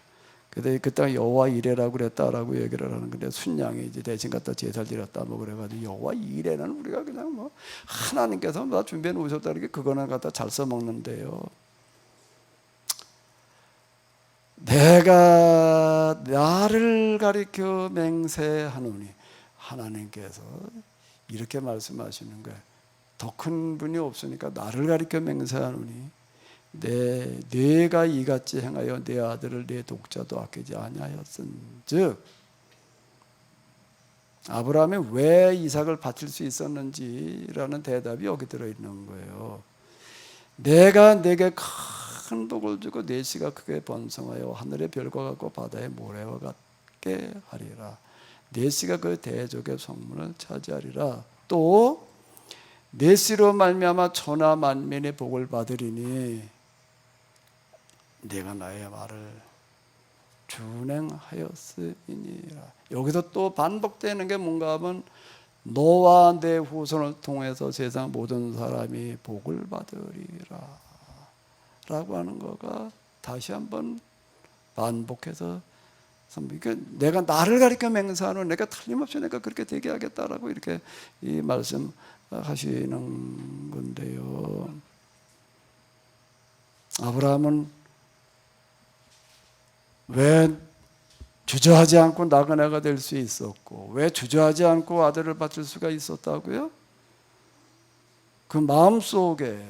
Speaker 1: 그때 그때 여호와 이레라고 그랬다라고 얘기를 하는 건데 순양이 이제 대신 갖다 제사를 드렸다 뭐 그래가지고 여호와 이레는 우리가 그냥 뭐 하나님께서 뭐 준비해 놓으셨다 이렇게 그거는 갖다 잘 써먹는데요. 내가 나를 가리켜 맹세하노니 하나님께서 이렇게 말씀하시는 거예요. 더 큰 분이 없으니까 나를 가리켜 맹세하노니 내가 이같이 행하여 내 아들을 내 독자도 아끼지 아니하였은즉 아브라함이 왜 이삭을 바칠 수 있었는지라는 대답이 여기 들어있는 거예요. 내가 내게 큰 복을 주고 내 씨가 크게 번성하여 하늘의 별과 같고 바다의 모래와 같게 하리라. 내 씨가 그 대족의 성문을 차지하리라. 또 내 씨로 말미암아 천하 만민의 복을 받으리니 내가 나의 말을 준행하였으니라. 여기서 또 반복되는 게 뭔가 하면 너와 내 후손을 통해서 세상 모든 사람이 복을 받으리라 라고 하는 거가 다시 한번 반복해서 내가 나를 가리켜 맹세하는 내가 틀림없이 내가 그렇게 되게 하겠다라고 이렇게 이 말씀하시는 건데요. 아브라함은 왜 주저하지 않고 나그네가 될 수 있었고 왜 주저하지 않고 아들을 바칠 수가 있었다고요? 그 마음속에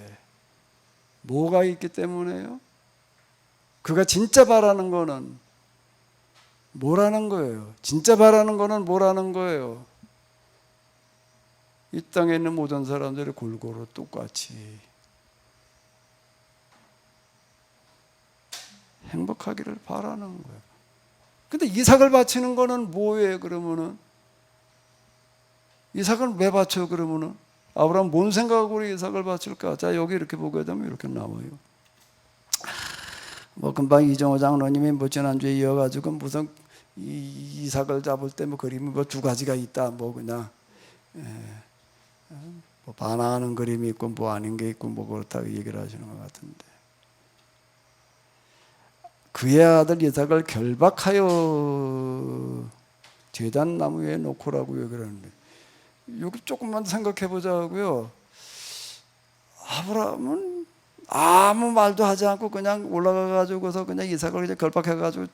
Speaker 1: 뭐가 있기 때문에요? 그가 진짜 바라는 거는 뭐라는 거예요? 진짜 바라는 거는 뭐라는 거예요? 이 땅에 있는 모든 사람들이 골고루 똑같이 행복하기를 바라는 거예요. 근데 이삭을 바치는 거는 뭐예요? 그러면은 이삭을 왜 바쳐? 그러면은 아브라함 뭔 생각으로 이삭을 바칠까? 자, 여기 이렇게 보게 되면 이렇게 나와요. 뭐 금방 이정호 장로님이 뭐 지난주에 이어가지고 무슨 이삭을 잡을 때 뭐 그림이 뭐 두 가지가 있다 뭐 그냥 뭐 반항하는 그림이 있고 뭐 아닌 게 있고 뭐 그렇다고 얘기를 하시는 것 같은데 그의 아들 이삭을 결박하여 제단 나무 위에 놓고라고 얘기를 하는데 여기 조금만 생각해 보자고요. 아브라함은 아무 말도 하지 않고 그냥 올라가 가지고서 그냥 이삭을 이제 결박해 가지고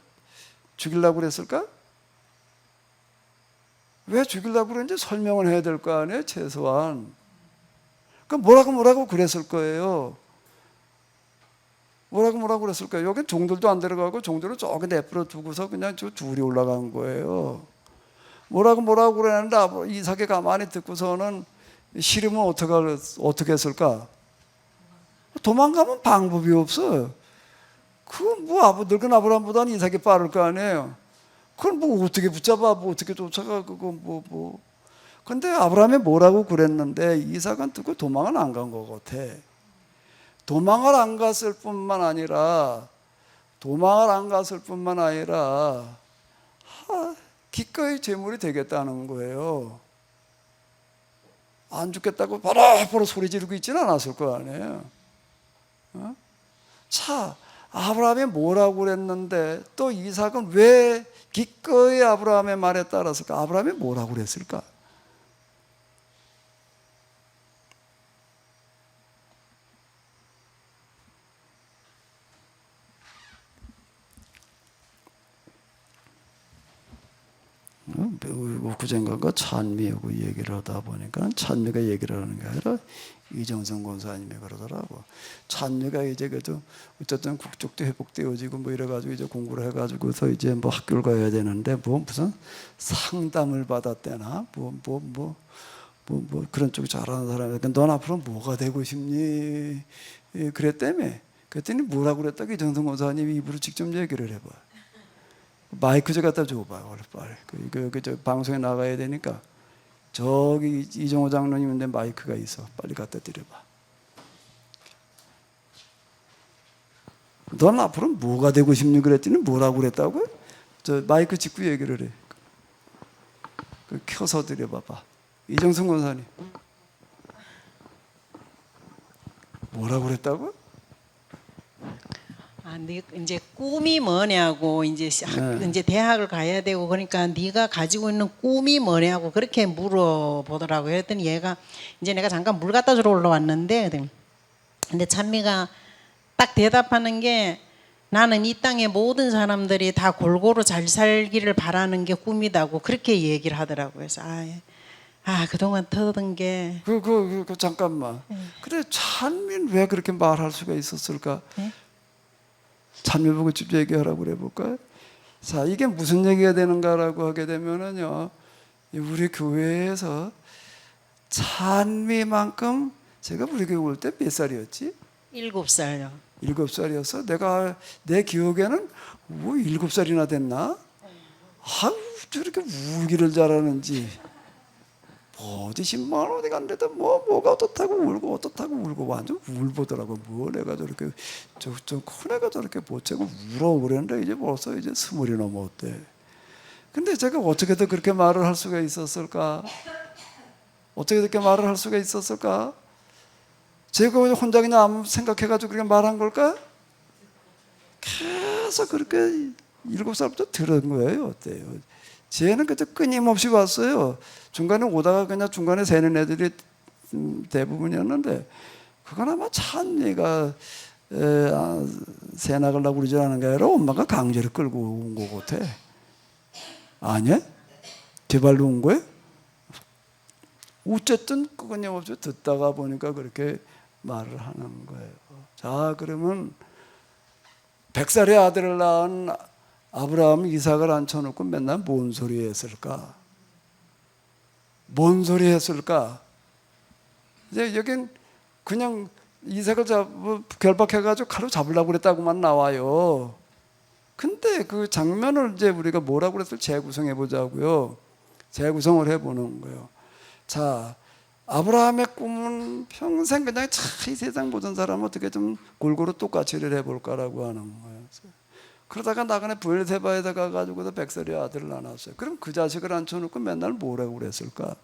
Speaker 1: 죽이려고 그랬을까? 왜 죽이려고 그랬는지 설명을 해야 될 거 아니에요, 최소한. 그 뭐라고 그랬을 거예요. 뭐라고 그랬을 거예요. 여기 종들도 안 데려가고 종들을 저기 내버려 두고서 그냥 저 둘이 올라간 거예요. 뭐라고 그랬는데 이삭이 가만히 듣고서는 싫으면 어떻게 했을까? 도망가면 방법이 없어요. 그 뭐 늙은 아브라함보다는 이삭이 빠를 거 아니에요. 그걸 뭐 어떻게 붙잡아, 뭐 어떻게 쫓아가, 그거 뭐. 근데 아브라함이 뭐라고 그랬는데 이삭은 듣고 도망을 안 간 것 같아. 도망을 안 갔을 뿐만 아니라 기꺼이 제물이 되겠다는 거예요. 안 죽겠다고 바로 소리 지르고 있지는 않았을 거 아니에요. 자, 아브라함이 뭐라고 그랬는데 또 이삭은 왜 기꺼이 아브라함의 말에 따랐을까? 아브라함이 뭐라고 그랬을까? 엊그젠가 찬미하고 얘기를 하다 보니까 찬미가 얘기를 하는 게 아니라 이정성 권사님이 그러더라고. 찬미가 이제 그래도 어쨌든 국적도 회복되어지고 뭐 이래가지고 이제 공부를 해가지고서 이제 뭐 학교를 가야 되는데 뭐 무슨 상담을 받았대나 뭐 그런 쪽 잘하는 사람이니까 넌 앞으로 뭐가 되고 싶니? 그랬다며. 그랬더니 뭐라고 그랬다고 이정성 권사님이 입으로 직접 얘기를 해봐. 마이크 좀 갖다 줘봐요, 빨리. 저 방송에 나가야 되니까 저기 이정호 장로님인데 마이크가 있어. 빨리 갖다 드려봐. 넌 앞으로 뭐가 되고 싶니? 그랬더니 뭐라고 그랬다고? 저 마이크 짚고 얘기를 해. 켜서 드려봐봐. 이정승 권사님. 뭐라고 그랬다고?
Speaker 5: 네 이제 꿈이 뭐냐고 이제 이제 대학을 가야 되고 그러니까 네가 가지고 있는 꿈이 뭐냐고 그렇게 물어보더라고요. 그랬더니 얘가 이제 내가 잠깐 물 갖다 주러 올라왔는데 근데 찬미가 딱 대답하는 게 나는 이 땅의 모든 사람들이 다 골고루 잘 살기를 바라는 게 꿈이다고 그렇게 얘기를 하더라고요. 그래서 그동안 터던 게
Speaker 1: 잠깐만. 그래 찬미는 왜 그렇게 말할 수가 있었을까?
Speaker 5: 네?
Speaker 1: 찬미 보고 쭉 얘기하라고 그래 볼까요? 자, 이게 무슨 얘기가 되는가라고 하게 되면은요, 우리 교회에서 찬미만큼 제가 우리 교회 올 때 몇 살이었지?
Speaker 5: 7살요.
Speaker 1: 7살이었어. 내 기억에는 7살이나 됐나? 아우 저렇게 울기를 잘하는지. 어디 10만 원 어디 갔는데도 뭐가 어떻다고 울고 완전 울보더라고. 뭐 내가 저렇게 저 큰 애가 저렇게 보채고 울어 그랬는데 이제 벌써 이제 20이 넘었대. 근데 제가 어떻게든 그렇게 말을 할 수가 있었을까? 어떻게 그렇게 말을 할 수가 있었을까? 제가 혼자 그냥 아무 생각해가지고 그렇게 말한 걸까? 계속 그렇게 7살부터 들은 거예요. 어때요? 쟤는 그때 끊임없이 왔어요. 중간에 오다가 그냥 중간에 새는 애들이 대부분이었는데 그건 아마 찬미가 새 나가려고 그러지 않은 게 아니라 엄마가 강제로 끌고 온 거 같아. 아니야? 제 발로 온 거야? 어쨌든 끊임없이 듣다가 보니까 그렇게 말을 하는 거예요. 자, 그러면 100살의 아들을 낳은 아브라함 이삭을 앉혀놓고 맨날 뭔 소리 했을까? 뭔 소리 했을까? 이제 여긴 그냥 이삭을 결박해가지고 칼로 잡으려고 그랬다고만 나와요. 근데 그 장면을 이제 우리가 뭐라고 그랬을 재구성해 보자고요. 재구성을 해보는 거예요. 자, 아브라함의 꿈은 평생 그냥 이 세상 모든 사람은 어떻게 좀 골고루 똑같이를 해볼까라고 하는 거예요. 그러다가 나그네 부엘세바에다 가가지고도 100살의 아들을 낳았어요. 그럼 그 자식을 앉혀놓고 맨날 뭐라고 그랬을까?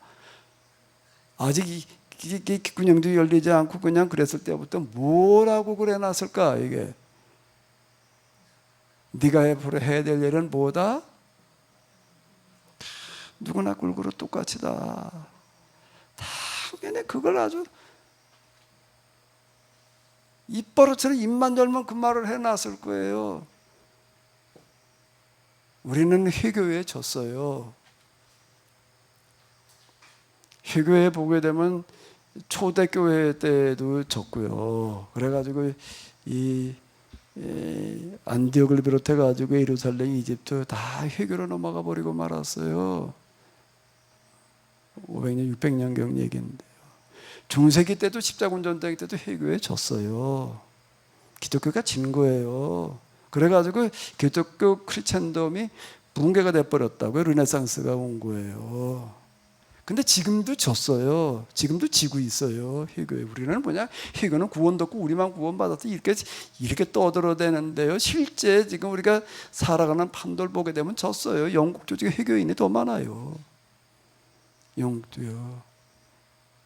Speaker 1: 아직 이 귓구녕도 열리지 않고 그냥 그랬을 때부터 뭐라고 그래놨을까? 이게 네가 해야 될 일은 뭐다? 누구나 골고루 똑같이다. 당연히 그걸 아주 입버릇처럼 입만 열면 그 말을 해놨을 거예요. 우리는 회교에 졌어요. 회교에 보게 되면 초대교회 때도 졌고요. 그래가지고 이 안디옥을 비롯해가지고 예루살렘, 이집트 다 회교로 넘어가 버리고 말았어요. 500년, 600년경 얘기인데요. 중세기 때도 십자군전쟁 때도 회교에 졌어요. 기독교가 진 거예요. 그래가지고 기독교 크리스천덤이 붕괴가 돼버렸다고요. 르네상스가 온 거예요. 근데 지금도 졌어요. 지금도 지고 있어요. 희교에. 우리는 뭐냐? 희교는 구원도 없고 우리만 구원받아서 이렇게 떠들어대는데요. 실제 지금 우리가 살아가는 판도를 보게 되면 졌어요. 영국 조직에 희교인이 더 많아요. 영국도요.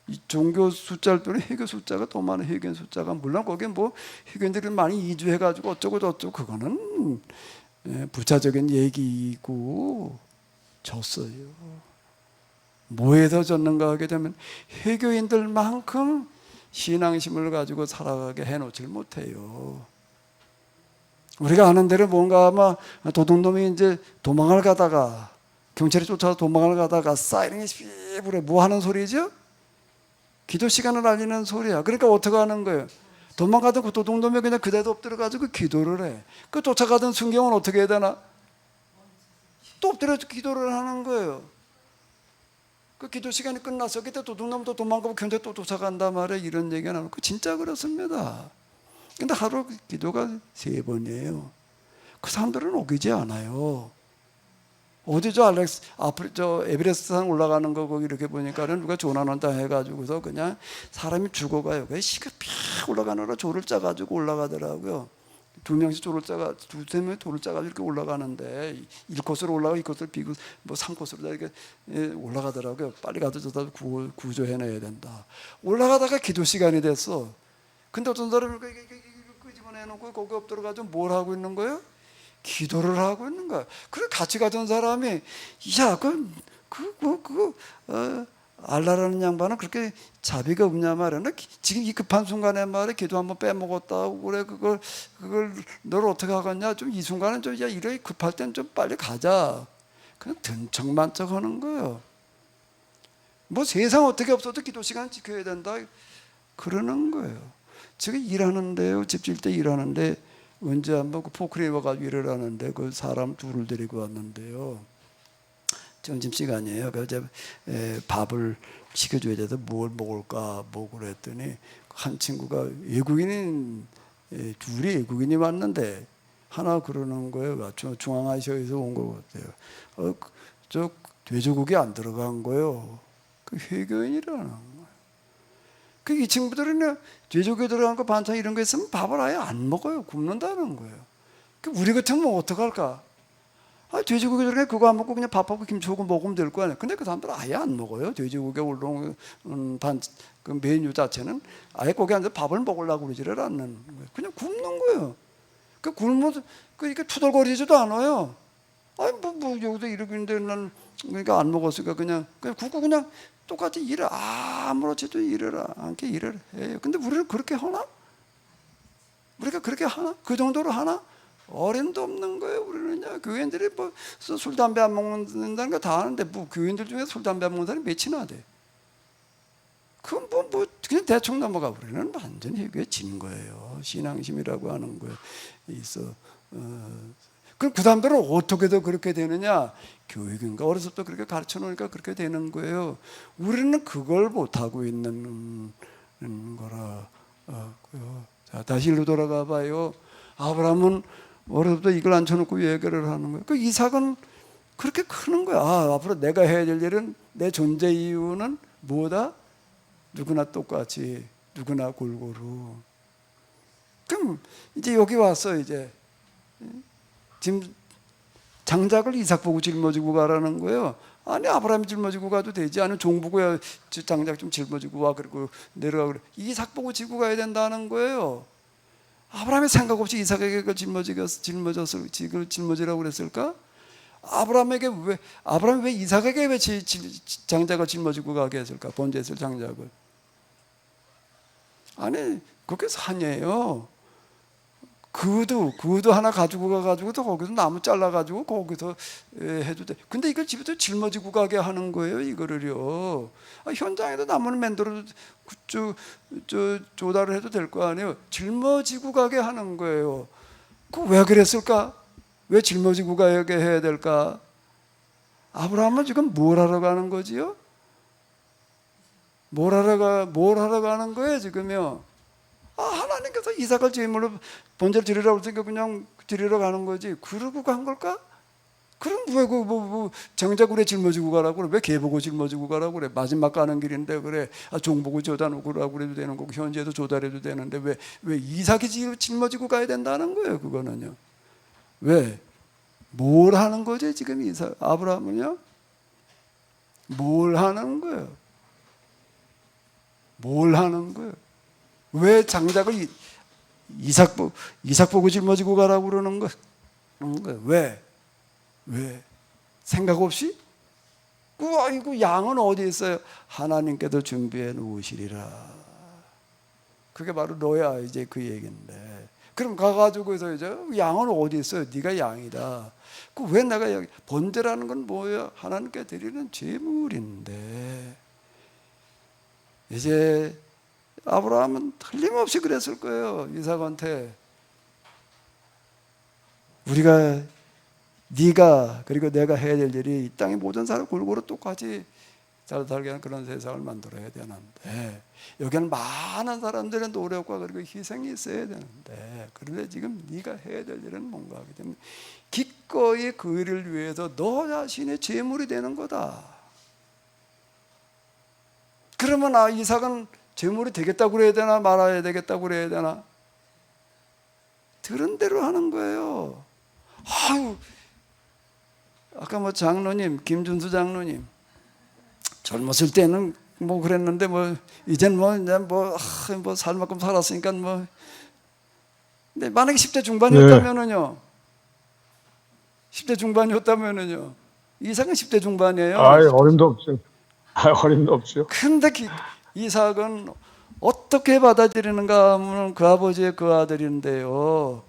Speaker 1: 이 종교 숫자를 빼면 희교 숫자가 더 많아요. 희교인 숫자가. 물론 거기에 뭐 희교인들이 많이 이주해가지고 어쩌고 저쩌고 그거는 부차적인 얘기고 졌어요. 뭐에서 졌는가 하게 되면 회교인들만큼 신앙심을 가지고 살아가게 해놓질 못해요. 우리가 아는 대로 뭔가 아마 도둑놈이 이제 도망을 가다가 경찰이 쫓아서 도망을 가다가 사이렌이 삐부래 뭐 하는 소리죠? 기도 시간을 알리는 소리야. 그러니까 어떻게 하는 거예요? 도망가던 그 도둑놈이 그냥 그대로 엎드려가지고 기도를 해. 그 쫓아가던 순경은 어떻게 해야 되나? 또 엎드려서 기도를 하는 거예요. 그 기도 시간이 끝났어. 그때 도둑놈도 도망가고 견제 또 쫓아간단 말이에요. 이런 얘기가 나오고 진짜 그렇습니다. 근데 하루 기도가 3번이에요. 그 사람들은 오기지 않아요. 어디죠? 앞으로 에베레스트 산 올라가는 거 거기 이렇게 보니까는 누가 조난한다 해가지고서 그냥 사람이 죽어가요. 그 시가 팍 올라가느라 조를 짜가지고 올라가더라고요. 2명씩 조를 짜가 2-3명이 돌을 짜가지고 이렇게 올라가는데 1코스로 올라가 2코스로 비고 뭐 3코스로 이렇게 올라가더라고요. 빨리 가서 저다 구조해내야 된다. 올라가다가 기도 시간이 됐어. 근데 어떤 사람이 끄집어내놓고 거기 엎드려가지고 뭘 하고 있는 거예요? 기도를 하고 있는 거야. 그래 같이 가던 사람이 야, 알라라는 양반은 그렇게 자비가 없냐 말이야. 지금 이 급한 순간에 말이야 기도 한번 빼먹었다고 그래. 그걸 널 어떻게 하겠냐. 좀 이 순간은 좀 야 이렇게 급할 땐 좀 빨리 가자. 그냥 든척만척 하는 거예요. 뭐 세상 어떻게 없어도 기도 시간 지켜야 된다. 그러는 거예요. 지금 일하는데요. 집 질 때 일하는데 언제 한번 그 포크레인 와가지고 일을 하는데 그 사람 둘을 데리고 왔는데요. 점심시간이에요. 그래서 밥을 시켜줘야 돼서 뭘 먹을까 먹으려 했더니 한 친구가 외국인인 둘이 외국인이 왔는데 하나 그러는 거예요. 중앙아시아에서 온 것 같아요. 저 돼지고기 안 들어간 거예요. 그 회교인이라는 거예요. 이 친구들은 돼지고기 들어간 거 반찬 이런 거 있으면 밥을 아예 안 먹어요. 굶는다는 거예요. 우리 같으면 어떡할까? 돼지고기 들어간 그거 안 먹고 그냥 밥하고 김치하고 먹으면 될 거 아니에요. 근데 그 사람들은 아예 안 먹어요. 돼지고기 올라온 그 메뉴 자체는 아예 거기 앉아서 밥을 먹으려고 그러지를 않는 거예요. 그냥 굶는 거예요. 굶어서 이렇게 투덜거리지도 않아요. 여기서 이렇게 있는데 난 그러니까 안 먹었으니까 그냥 굶고 그냥 똑같이 일을 아무렇지도 일을 않게 일을 해요. 근데 우리는 그렇게 하나? 우리가 그렇게 하나? 그 정도로 하나? 어림도 없는 거예요. 우리는요. 교인들이 뭐 술 담배 안 먹는다는 거 다 아는데 뭐 교인들 중에 술 담배 안 먹는 사람이 몇이나 돼? 그건 뭐 그냥 대충 넘어가. 우리는 완전히 회개에 진 거예요. 신앙심이라고 하는 거에 있어. 그럼 그 사람들은 어떻게 더 그렇게 되느냐? 교육인가 어렸을 때 그렇게 가르쳐 놓으니까 그렇게 되는 거예요. 우리는 그걸 못 하고 있는 거라고요. 자, 다시 일로 돌아가 봐요. 아브라함은 어렸을 때 이걸 앉혀놓고 얘기를 하는 거예요. 그 이삭은 그렇게 크는 거야. 앞으로 내가 해야 될 일은 내 존재 이유는 뭐다? 누구나 똑같이 누구나 골고루. 그럼 이제 여기 와서 이제 지금 장작을 이삭 보고 짊어지고 가라는 거예요. 아니 아브라함이 짊어지고 가도 되지. 아니 종부고야 장작 좀 짊어지고 와 그리고 내려가 그래. 이삭 보고 지고 가야 된다는 거예요. 아브라함이 생각 없이 이삭에게 그걸 짊어지라고 그랬을까? 아브라함이 왜 이삭에게 왜 장작을 짊어지고 가게 했을까? 번제했을 장작을. 아니 그게 산이에요. 그도 하나 가지고 가가지고 또 거기서 나무 잘라가지고 거기서 해도 돼. 근데 이걸 집에서 짊어지고 가게 하는 거예요, 이거를요. 현장에도 나무를 만들어 조달을 해도 될 거 아니에요. 짊어지고 가게 하는 거예요. 왜 그랬을까? 왜 짊어지고 가게 해야 될까? 아브라함은 지금 뭘 하러 가는 거지요? 뭘 하러 가는 거예요, 지금요? 하나님께서 이삭을 제물로 번제를 드리라고 했으니까 그냥 드리러 가는 거지. 그러고 간 걸까? 그럼 왜 정자굴에 짊어지고 가라고 그래? 왜 개 보고 짊어지고 가라고 그래? 마지막 가는 길인데 그래? 종 보고 조다 놓으라고 그래도 되는 거고 현재도 조달해도 되는데 왜 이삭이 짊어지고 가야 된다는 거예요? 그거는요. 왜? 뭘 하는 거지 지금 이삭 아브라함은요? 뭘 하는 거예요? 뭘 하는 거예요? 왜 장작을 이삭 보고 짊어지고 가라고 그러는 거예요? 왜? 생각 없이? 이거 양은 어디 있어요? 하나님께도 준비해 놓으시리라. 그게 바로 너야 이제 그 얘기인데. 그럼 가가지고 이제 양은 어디 있어요? 네가 양이다. 왜 내가 여기 번제라는 건 뭐예요? 하나님께 드리는 제물인데. 이제 아브라함은 틀림없이 그랬을 거예요. 이삭한테 네가 그리고 내가 해야 될 일이 이 땅의 모든 사람 골고루 똑같이 잘 살게 하는 그런 세상을 만들어야 되는데 여기는 많은 사람들의 노력과 그리고 희생이 있어야 되는데 그런데 지금 네가 해야 될 일은 뭔가 하기 때문에 기꺼이 그 일을 위해서 너 자신의 제물이 되는 거다. 그러면 이삭은 제물이 되겠다고 그래야 되나 말아야 되겠다고 그래야 되나? 들은 대로 하는 거예요. 아까 장로님, 김준수 장로님 젊었을 때는 그랬는데 이젠 살만큼 살았으니까 근데 만약에 10대 중반이었다면은요. 10대 중반이었다면은요. 이삭은 10대 중반이에요.
Speaker 4: 어림도 없죠. 어림도 없죠.
Speaker 1: 근데 이삭은 어떻게 받아들이는가 하면 그 아버지의 그 아들인데요.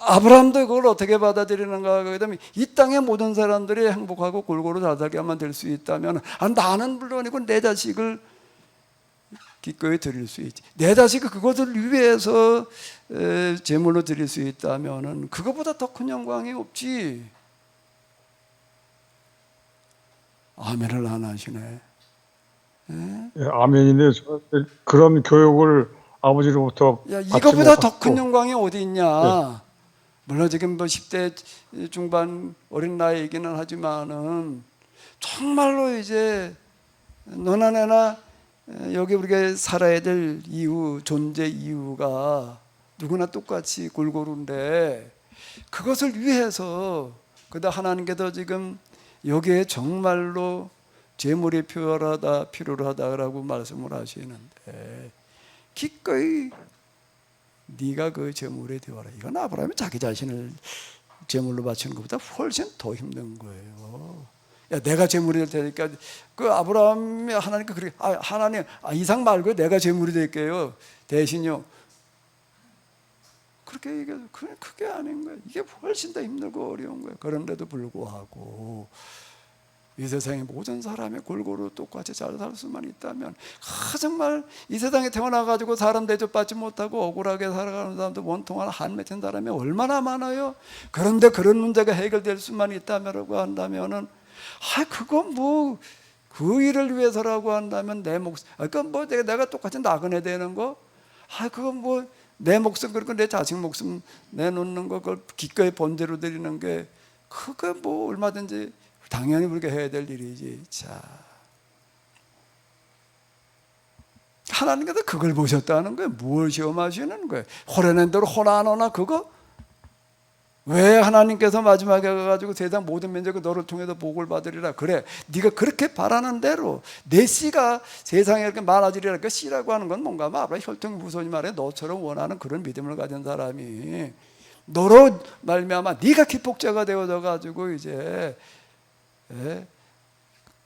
Speaker 1: 아브라함도 그걸 어떻게 받아들이는가 하면 이 땅의 모든 사람들이 행복하고 골고루 잘 살게만 될 수 있다면 나는 물론이고 내 자식을 기꺼이 드릴 수 있지. 내 자식이 그것을 위해서 제물로 드릴 수 있다면 그것보다 더 큰 영광이 없지. 아멘을 안 하시네.
Speaker 4: 예, 아멘인데 그런 교육을 아버지로부터
Speaker 1: 이거보다 더 큰 영광이 어디 있냐. 물론 지금 10대 중반 어린 나이이기는 하지만은 정말로 이제 너나 내나 여기 우리가 살아야 될 이유, 존재 이유가 누구나 똑같이 골고루인데 그것을 위해서 그다 하나님께서 지금 여기에 정말로 제물이 필요하다라고 말씀을 하시는데 기꺼이 네가 그 제물에 되어라. 이건 아브라함이 자기 자신을 제물로 바치는 것보다 훨씬 더 힘든 거예요. 내가 제물이 될 테니까 그 아브라함이 하나님께 그렇게 하나님 이삭 말고 내가 제물이 될게요. 대신요. 그렇게 얘기해서 그게 아닌 거예요. 이게 훨씬 더 힘들고 어려운 거예요. 그런데도 불구하고 이 세상의 모든 사람이 골고루 똑같이 잘 살 수만 있다면 정말 이 세상에 태어나가지고 사람 대접받지 못하고 억울하게 살아가는 사람도 원통한 한 맺힌 사람이 얼마나 많아요. 그런데 그런 문제가 해결될 수만 있다면라고 한다면은 그거 그 일을 위해서라고 한다면 내 목숨 그러니까 내가 똑같이 나그네 되는 거 그거 내 목숨 그리고 내 자식 목숨 내놓는 거 그걸 기꺼이 번제로 드리는 게 그거 얼마든지 당연히 우리가 해야 될 일이지. 자, 하나님께서 그걸 보셨다는 거예요. 뭘 시험하시는 거예요? 호래낸 대로 호나노나 그거? 왜 하나님께서 마지막에 가가지고 세상 모든 민족이 너를 통해서 복을 받으리라. 그래, 네가 그렇게 바라는 대로 내 씨가 세상에 이렇게 많아지리라. 그 씨라고 하는 건 뭔가 아브라함 혈통 후손이 말해 너처럼 원하는 그런 믿음을 가진 사람이 너로 말미암아 네가 기폭제가 되어져 가지고 이제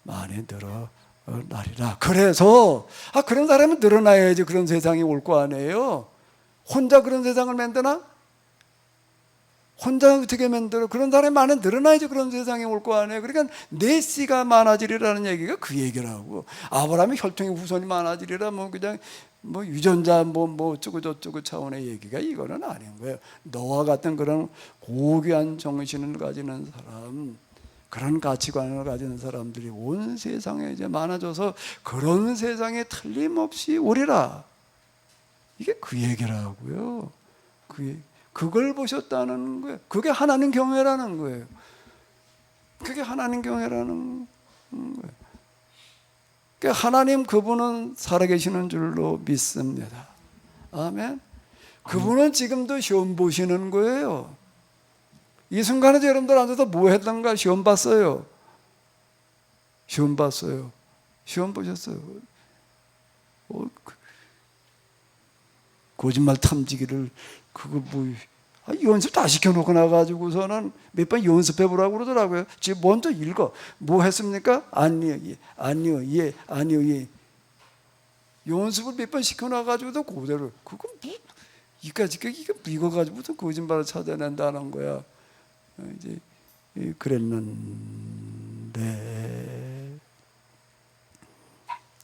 Speaker 1: 많이 늘어나리라. 그래서 그런 사람은 늘어나야지 그런 세상이 올 거 아니에요. 혼자 그런 세상을 만드나? 혼자 어떻게 만들어? 그런 사람이 많이 늘어나야지 그런 세상이 올 거 아니에요. 그러니까 내 씨가 많아지리라는 얘기가 그 얘기라고. 아브라함의 혈통의 후손이 많아지리라 그냥 유전자 어쩌고 저쩌고 차원의 얘기가 이거는 아닌 거예요. 너와 같은 그런 고귀한 정신을 가지는 사람, 그런 가치관을 가진 사람들이 온 세상에 이제 많아져서 그런 세상에 틀림없이 오리라. 이게 그 얘기라고요. 그걸 보셨다는 거예요. 그게 하나님 경외라는 거예요. 그게 하나님 경외라는 거예요. 그러니까 하나님 그분은 살아계시는 줄로 믿습니다. 아멘. 그분은 지금도 시험 보시는 거예요. 이 순간에 여러분들 앉아서 뭐 했던가 시험 봤어요. 시험 봤어요. 시험 보셨어요. 거짓말 탐지기를 그거 뭐 연습 다 시켜놓고 나가지고서는 몇 번 연습해 보라고 그러더라고요. 지금 먼저 읽어. 뭐 했습니까? 아니요, 예, 아니요, 예, 아니요, 예. 연습을 몇 번 시켜놔가지고도 그대로 그거 뭐 이까지 이거 읽어가지고도 거짓말을 찾아낸다는 거야. 이제 그랬는데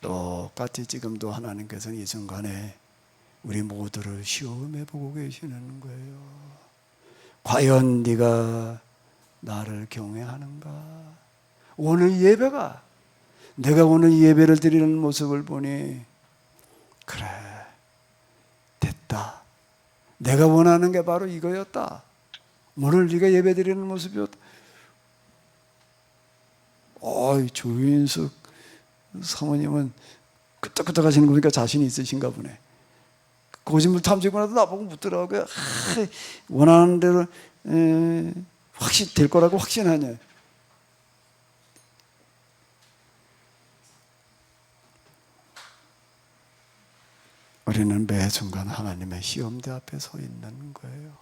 Speaker 1: 똑같이 지금도 하나님께서는 이 순간에 우리 모두를 시험해 보고 계시는 거예요. 과연 네가 나를 경외하는가? 오늘 예배가 내가 오늘 예배를 드리는 모습을 보니 그래 됐다. 내가 원하는 게 바로 이거였다. 오늘 네가 예배 드리는 모습이었다. 조인숙 사모님은 끄떡끄떡 하시는 거 보니까 자신이 있으신가 보네. 거짓말 탐지고 나도 나보고 묻더라고요. 원하는 대로 확실히 될 거라고 확신하냐. 우리는 매 순간 하나님의 시험대 앞에 서 있는 거예요.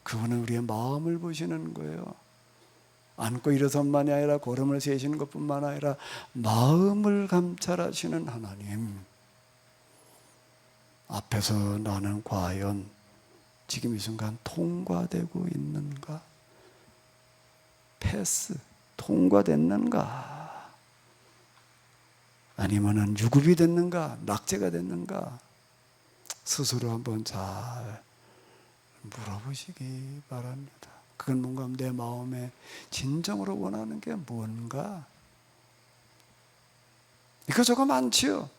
Speaker 1: 그분은 우리의 마음을 보시는 거예요. 앉고 일어선만이 아니라 걸음을 세시는 것뿐만 아니라 마음을 감찰하시는 하나님 앞에서 나는 과연 지금 이 순간 통과되고 있는가? 패스 통과됐는가? 아니면은 유급이 됐는가? 낙제가 됐는가? 스스로 한번 잘 물어보시기 바랍니다. 그건 뭔가 내 마음에 진정으로 원하는 게 뭔가? 이거저거 많지요.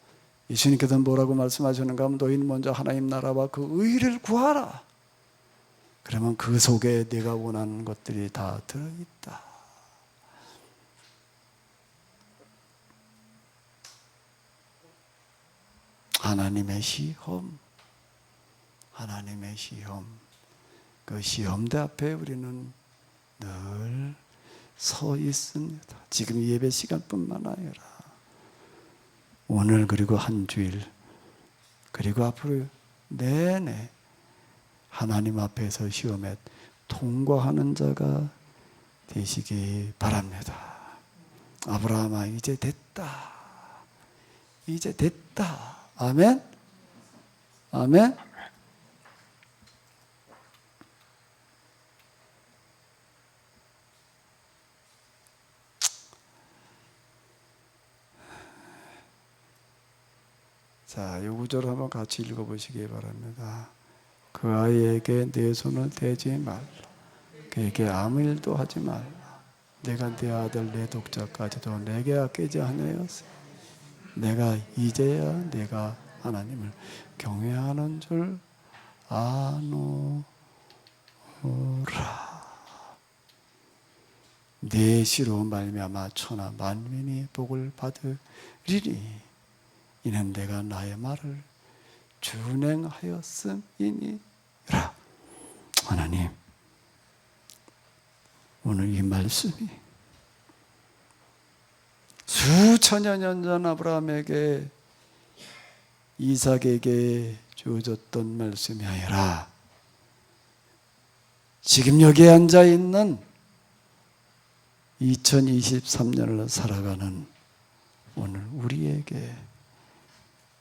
Speaker 1: 예수님께서 뭐라고 말씀하셨는가 하면 너희는 먼저 하나님 나라와 그 의를 구하라. 그러면 그 속에 내가 원하는 것들이 다 들어있다. 하나님의 시험, 하나님의 시험. 그 시험대 앞에 우리는 늘 서 있습니다. 지금 예배 시간뿐만 아니라 오늘 그리고 한 주일 그리고 앞으로 내내 하나님 앞에서 시험에 통과하는 자가 되시기 바랍니다. 아브라함아 이제 됐다. 이제 됐다. 아멘. 아멘. 자, 이 구절 한번 같이 읽어보시기 바랍니다. 그 아이에게 내 손을 대지 말라. 그에게 아무 일도 하지 말라. 내가 내 아들 내 독자까지도 내게 아끼지 않으였으니 내가 이제야 내가 하나님을 경외하는 줄 아노라. 내 시로 말미암아 천하 만민이 복을 받으리니 이는 내가 나의 말을 준행하였음이니라. 하나님, 오늘 이 말씀이 수천여 년 전 아브라함에게 이삭에게 주어졌던 말씀이 아니라 지금 여기에 앉아 있는 2023년을 살아가는 오늘 우리에게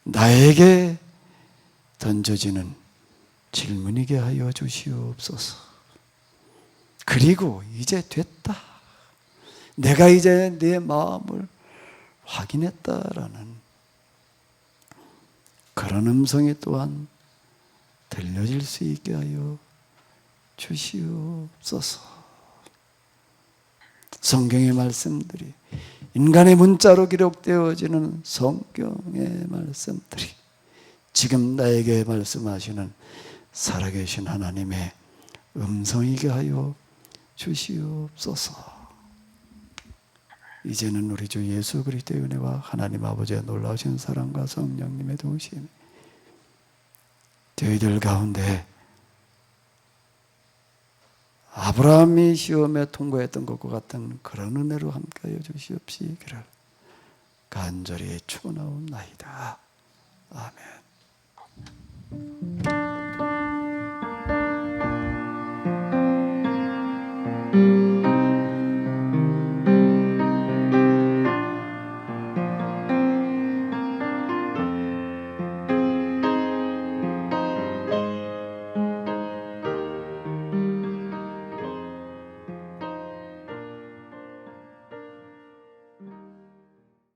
Speaker 1: 나에게 던져지는 질문이게 하여 주시옵소서. 그리고 이제 됐다. 내가 이제 내 마음을 확인했다라는 그런 음성이 또한 들려질 수 있게 하여 주시옵소서. 성경의 말씀들이 인간의 문자로 기록되어지는 성경의 말씀들이 지금 나에게 말씀하시는 살아계신 하나님의 음성이게 하여 주시옵소서. 이제는 우리 주 예수 그리스도의 은혜와 하나님 아버지의 놀라우신 사랑과 성령님의 도우심이 저희들 가운데 아브라함이 시험에 통과했던 것과 같은 그런 은혜로 함께하여 주시옵시기를 간절히 축원하옵나이다. 아멘.